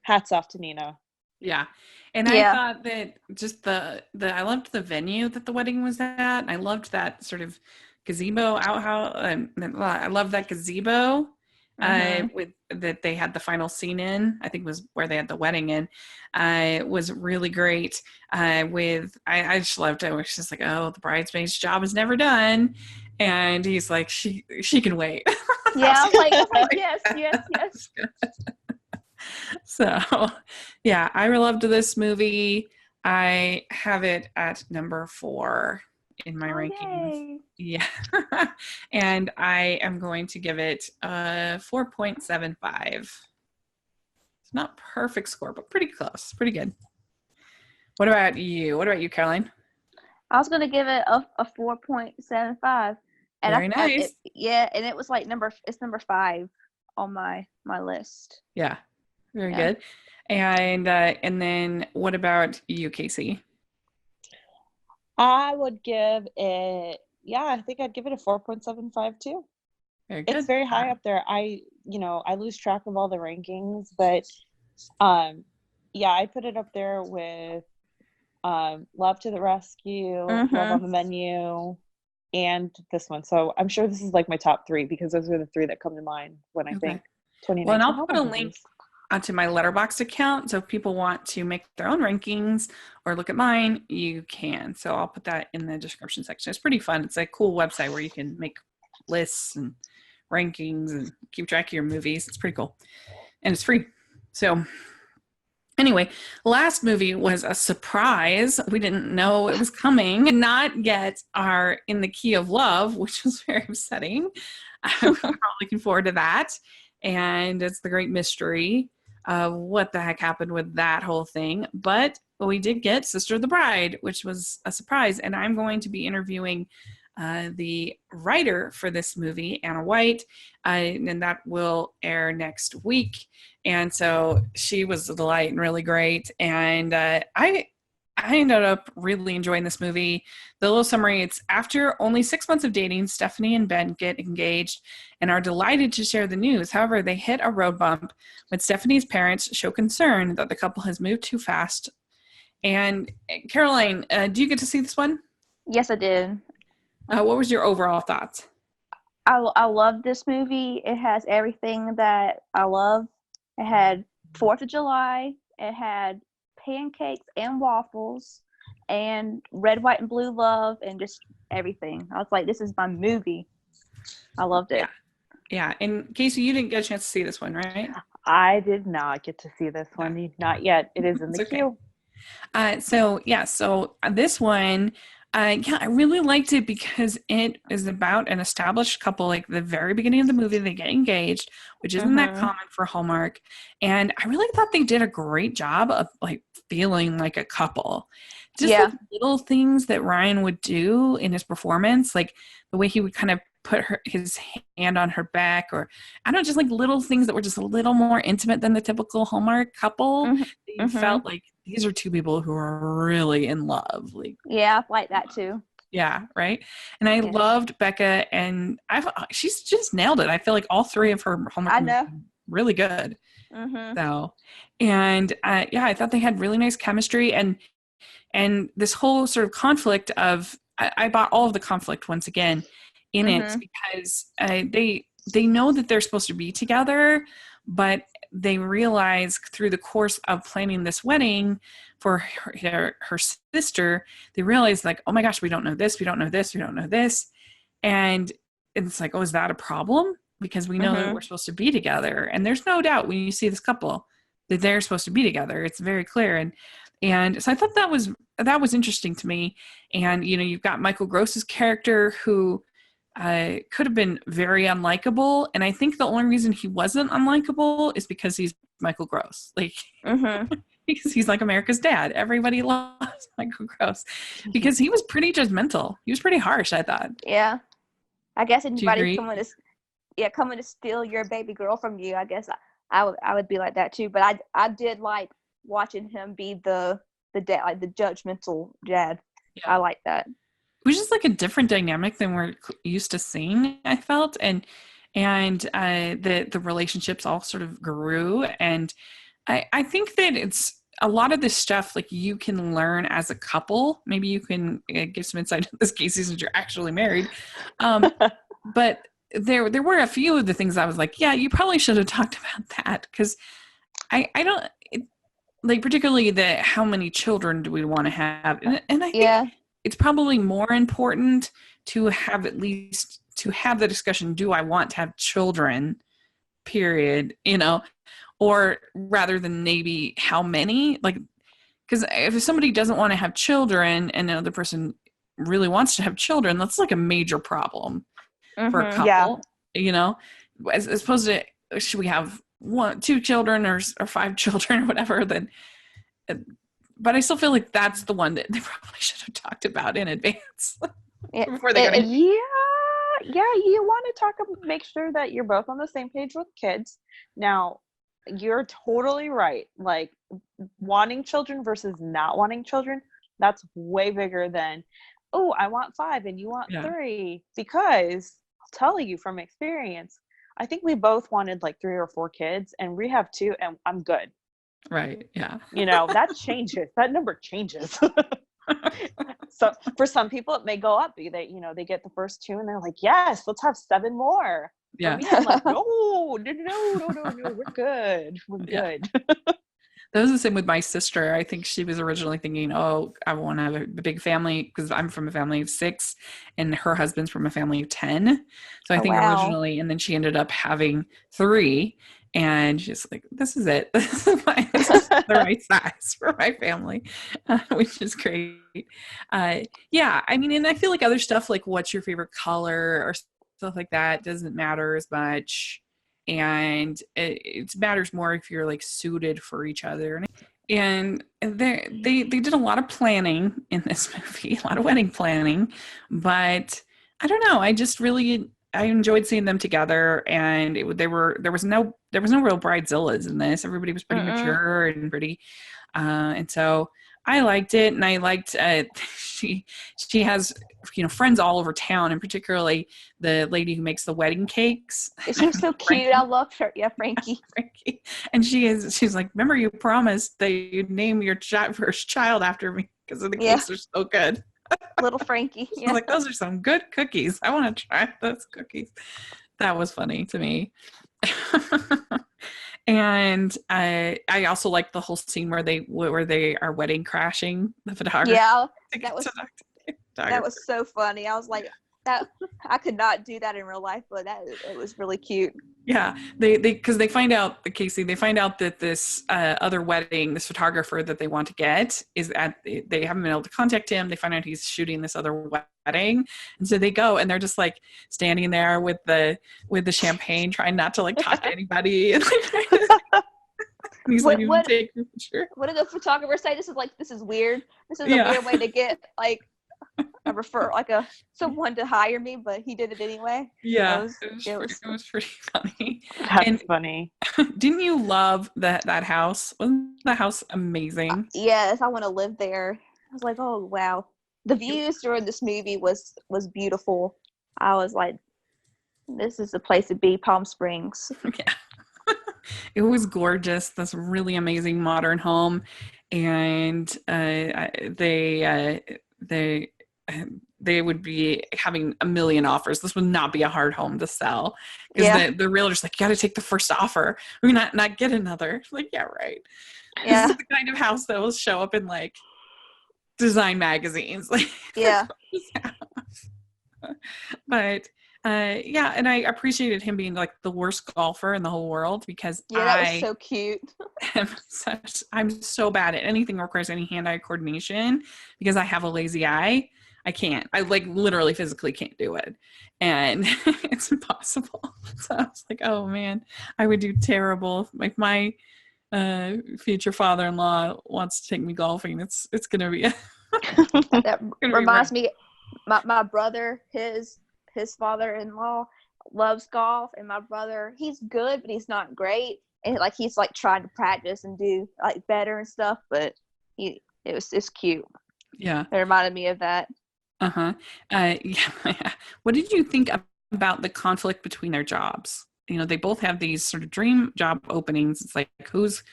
hats off to Nina. Yeah. And I thought that just I loved the venue that the wedding was at. I loved that sort of gazebo outhouse. I loved that gazebo with that they had the final scene in. I think was where they had the wedding in. It was really great. I just loved it. It was just like, oh, the bridesmaid's job is never done. And he's like, she can wait. Yeah, I'm like, yes. So, yeah, I loved this movie. I have it at number 4 in my rankings. Yay. Yeah. And I am going to give it a 4.75. It's not perfect score, but pretty close. Pretty good. What about you, Caroline? I was going to give it a 4.75. And Very nice. And it was like number 5 on my list. Yeah. Very good. And then what about you, Kaycee? I would give it, I think I'd give it a 4.75 too. Very good. It's very high up there. I lose track of all the rankings, but I put it up there with Love to the Rescue, Love on the Menu, and this one. So I'm sure this is like my top 3, because those are the 3 that come to mind when I think 2019. Well, and I'll put a link onto my Letterboxd account, so if people want to make their own rankings or look at mine, you can. So I'll put that in the description section. It's pretty fun. It's a cool website where you can make lists and rankings and keep track of your movies. It's pretty cool, and it's free. So anyway, last movie was a surprise. We didn't know it was coming. Did not get our In the Key of Love, which was very upsetting. I'm looking forward to that. And it's the great mystery of what the heck happened with that whole thing. But we did get Sister of the Bride, which was a surprise. And I'm going to be interviewing the writer for this movie, Anna White, and that will air next week. And so she was a delight and really great. And I ended up really enjoying this movie. The little summary, it's after only 6 months of dating, Stephanie and Ben get engaged and are delighted to share the news. However, they hit a road bump when Stephanie's parents show concern that the couple has moved too fast. And Caroline, do you get to see this one? Yes, I did. What was your overall thoughts? I love this movie. It has everything that I love. It had 4th of July. It had pancakes and waffles and red, white, and blue love and just everything. I was like, this is my movie. I loved it. Yeah. And Kaycee, you didn't get a chance to see this one, right? I did not get to see this one. Not yet. It is in the queue. So this one, Yeah, I really liked it because it is about an established couple. Like the very beginning of the movie, they get engaged, which isn't that Mm-hmm. common for Hallmark. And I really thought they did a great job of like feeling like a couple. Just like Yeah. little things that Ryan would do in his performance, like the way he would kind of put his hand on her back, or I don't know, just like little things that were just a little more intimate than the typical Hallmark couple. Mm-hmm. That you Mm-hmm. felt like these are two people who are really in love. Like, Yeah, I like that too. yeah, right. And I Yeah. loved Becca, and she's just nailed it. I feel like all three of her Hallmark I movies know. are really good. Mm-hmm. So, and yeah, I thought they had really nice chemistry, and this whole sort of conflict of I bought all of the conflict once again in it Mm-hmm. because they know that they're supposed to be together, but they realize through the course of planning this wedding for her sister, they realize like, oh my gosh, we don't know this, we don't know this, we don't know this. And it's like, oh, is that a problem? Because we know that Mm-hmm. we're supposed to be together. And there's no doubt when you see this couple that they're supposed to be together. It's very clear. And so I thought that was interesting to me. And you've got Michael Gross's character who could have been very unlikable. And I think the only reason he wasn't unlikable is because he's Michael Gross. Like, Mm-hmm. because he's like America's dad. Everybody loves Michael Gross because he was pretty judgmental. He was pretty harsh, I thought. Yeah. I guess Do you anybody's agree? coming to steal your baby girl from you. I guess I would be like that too. But I did like watching him be the dad, like the judgmental dad. Yeah. I like that. It was just like a different dynamic than we're used to seeing, I felt. And the relationships all sort of grew. And I think that it's a lot of this stuff like you can learn as a couple. Maybe you can give some insight to this, Kaycee, since you're actually married. But there were a few of the things I was like, yeah, you probably should have talked about that, because I don't like particularly how many children do we want to have, and I Yeah. think it's probably more important to have at least to have the discussion, do I want to have children, period, or rather than maybe how many, like, because if somebody doesn't want to have children and another person really wants to have children, that's like a major problem for a Mm-hmm. couple, Yeah. as opposed to should we have 2 children or 5 children or whatever, then but I still feel like that's the one that they probably should have talked about in advance before they got in. Yeah, you want to make sure that you're both on the same page with kids. Now, you're totally right. Like, wanting children versus not wanting children, that's way bigger than, oh, I want 5 and you want 3. Because I'll tell you from experience, I think we both wanted like 3 or 4 kids, and we have 2, and I'm good. Right. Yeah. That changes. That number changes. So for some people it may go up. They get the first 2 and they're like, yes, let's have 7 more. Yeah. For me, I'm like, no, we're good. We're good. That was the same with my sister. I think she was originally thinking, oh, I want to have a big family because I'm from a family of 6 and her husband's from a family of 10. So I think originally, and then she ended up having 3, and she's like, this is it. This is the right size for my family, which is great. Yeah, I mean, and I feel like other stuff like what's your favorite color or stuff like that doesn't matter as much. And it matters more if you're like suited for each other. And they did a lot of planning in this movie, a lot of wedding planning, but I don't know. I enjoyed seeing them together, and there was no real bridezillas in this. Everybody was pretty mature and pretty, and so I liked it, and I liked she has friends all over town, and particularly the lady who makes the wedding cakes. She's so cute. I love her. Yeah, Frankie. Frankie. And she's like, remember you promised that you'd name your first child after me because the cakes are so good. Little Frankie. Yeah. I was like, those are some good cookies. I want to try those cookies. That was funny to me. And I also like the whole scene where they are wedding crashing the photographer. Yeah, that was so funny. I was like, that I could not do that in real life, but it was really cute. Yeah, because they find out, Kaycee, they find out that this other wedding, this photographer that they want to get they haven't been able to contact him. They find out he's shooting this other wedding. And so they go and they're just like standing there with the champagne, trying not to like talk to anybody. And, and he's like, you take your picture. What did the photographer say? This is weird. This is a weird way to get like someone to hire me, but he did it anyway. Yeah, it was pretty funny. That's funny. Didn't you love that house? Wasn't that house amazing? Yes, I want to live there. I was like, oh wow, the views during this movie was beautiful. I was like, this is the place to be, Palm Springs. Yeah. It was gorgeous. This really amazing modern home, and they would be having a million offers. This would not be a hard home to sell because the realtor's like, you got to take the first offer. We're not get another. Like, yeah, right. Yeah. This is the kind of house that will show up in like design magazines. Like, yeah. But and I appreciated him being like the worst golfer in the whole world because that was so cute. I'm so bad at anything that requires any hand-eye coordination because I have a lazy eye. I can't. I like literally physically can't do it. And it's impossible. So I was like, oh man, I would do terrible. Like my future father-in-law wants to take me golfing. It's going to be that reminds me, my brother, his father-in-law loves golf, and my brother, he's good, but he's not great. And like he's like trying to practice and do like better and stuff, but it's cute. Yeah, it reminded me of that. Yeah. What did you think about the conflict between their jobs? You know, they both have these sort of dream job openings. It's like who's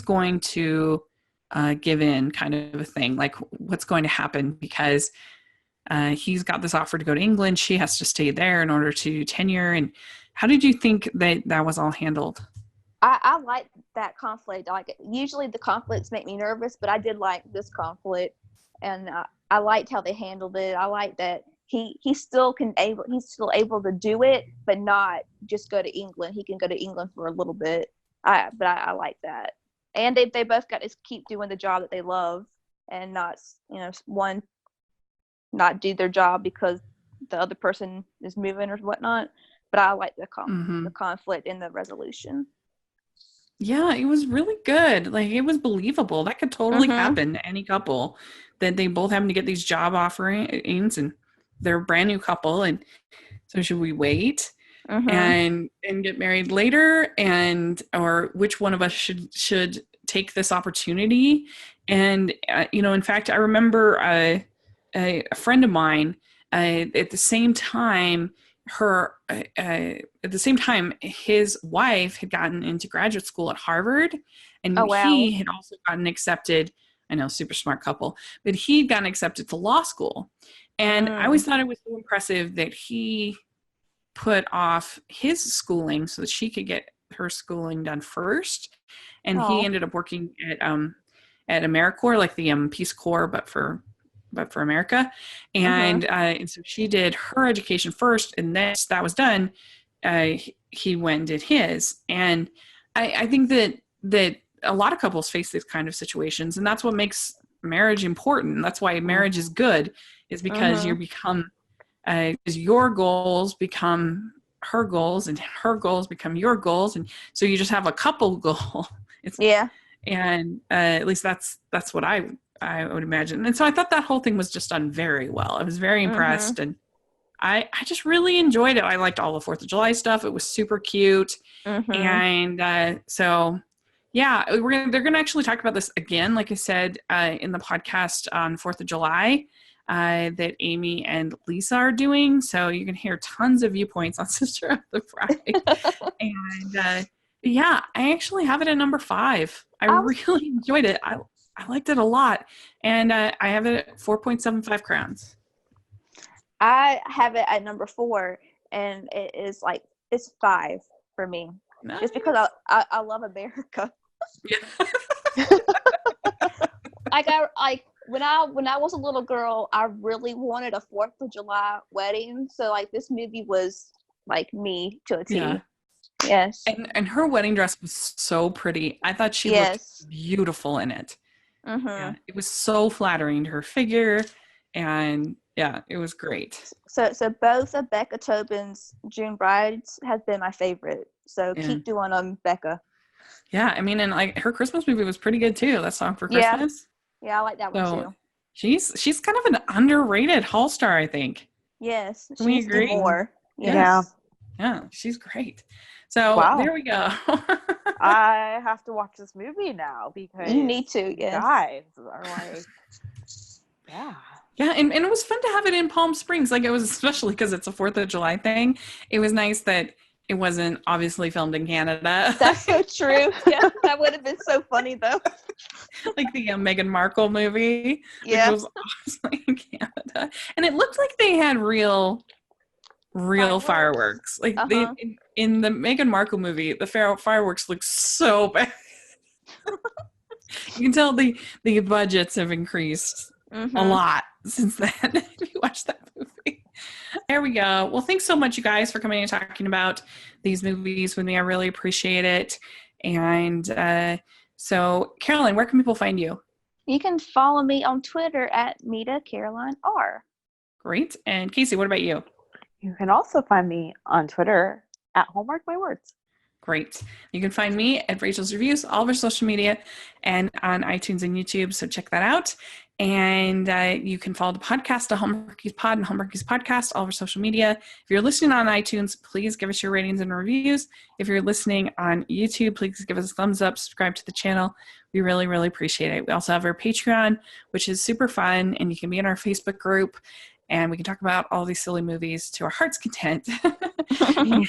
going to give in, kind of a thing. Like what's going to happen because he's got this offer to go to England. She has to stay there in order to tenure. And how did you think that was all handled? I like that conflict. Like usually the conflicts make me nervous, but I did like this conflict, and I liked how they handled it. I like that he's still able to do it, but not just go to England. He can go to England for a little bit. I like that, and they both got to keep doing the job that they love, and not one not do their job because the other person is moving or whatnot. But I like the conflict in the resolution. Yeah, it was really good. Like it was believable. That could totally happen to any couple, that they both having to get these job offerings and they're a brand new couple. And so should we wait and get married later, or which one of us should take this opportunity? And in fact, I remember a friend of mine at the same time his wife had gotten into graduate school at Harvard, and he had also gotten accepted. I know, super smart couple, but he'd gotten accepted to law school. And I always thought it was so impressive that he put off his schooling so that she could get her schooling done first. And he ended up working at AmeriCorps, like the Peace Corps, but for America. And and so she did her education first, and then that was done, he went and did his. And I think that a lot of couples face these kind of situations, and that's what makes marriage important. That's why marriage is good, is because you become your goals become her goals, and her goals become your goals, and so you just have a couple goal. And at least that's what I would imagine. And so I thought that whole thing was just done very well. I was very impressed, and I just really enjoyed it. I liked all the 4th of July stuff. It was super cute. And so yeah, they're gonna actually talk about this again, like I said, in the podcast on 4th of July that Amy and Lisa are doing. So you can hear tons of viewpoints on Sister of the Bride. And yeah, I actually have it at number 5. I really enjoyed it. I liked it a lot. And I have it at 4.75 crowns. I have it at number 4, and it is like, it's 5 for me. Nice. Just because I love America. Yeah. When I was a little girl, I really wanted a 4th of July wedding. So like this movie was like me to a T. Yeah. Yes. And her wedding dress was so pretty. I thought she looked beautiful in it. Yeah, it was so flattering to her figure, and yeah, it was great. So both of Becca Tobin's June brides have been my favorite. So keep doing them, Becca. Yeah, I mean, and like her Christmas movie was pretty good too. That Song for Christmas. Yeah, I like that one too. She's kind of an underrated Hall star, I think. Yes, Can we agree? More. Yes. Yeah, she's great. So there we go. I have to watch this movie now because you need to. Yes, guys are like, yeah. Yeah, and it was fun to have it in Palm Springs. Like, it was, especially because it's a 4th of July thing. It was nice that it wasn't obviously filmed in Canada. That's so true. Yeah, that would have been so funny, though. Like the Meghan Markle movie. Yeah. Which was obviously in Canada. And it looked like they had real fireworks. Like, in the Meghan Markle movie, the fireworks look so bad. You can tell the budgets have increased a lot since then. If you watch that movie. There we go. Well, thanks so much, you guys, for coming and talking about these movies with me. I really appreciate it. And so, Caroline, where can people find you? You can follow me on Twitter at Meta Caroline R. Great. And Kaycee, what about you? You can also find me on Twitter at Hallmark My Words. Great. You can find me at Rachel's Reviews, all of our social media, and on iTunes and YouTube. So check that out. And you can follow the podcast, Hallmarkies Pod and Hallmarkies Podcast, all of our social media. If you're listening on iTunes, please give us your ratings and reviews. If you're listening on YouTube, please give us a thumbs up, subscribe to the channel. We really, really appreciate it. We also have our Patreon, which is super fun, and you can be in our Facebook group, and we can talk about all these silly movies to our heart's content. And we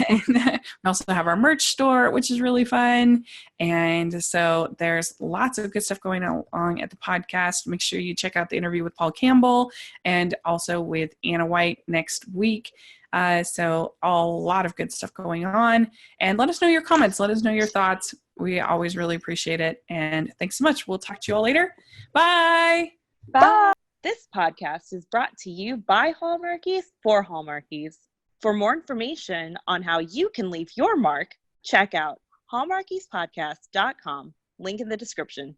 also have our merch store, which is really fun. And so there's lots of good stuff going on at the podcast. Make sure you check out the interview with Paul Campbell and also with Anna White next week. So a lot of good stuff going on. And let us know your comments. Let us know your thoughts. We always really appreciate it. And thanks so much. We'll talk to you all later. Bye. Bye. This podcast is brought to you by Hallmarkies for Hallmarkies. For more information on how you can leave your mark, check out hallmarkiespodcast.com. Link in the description.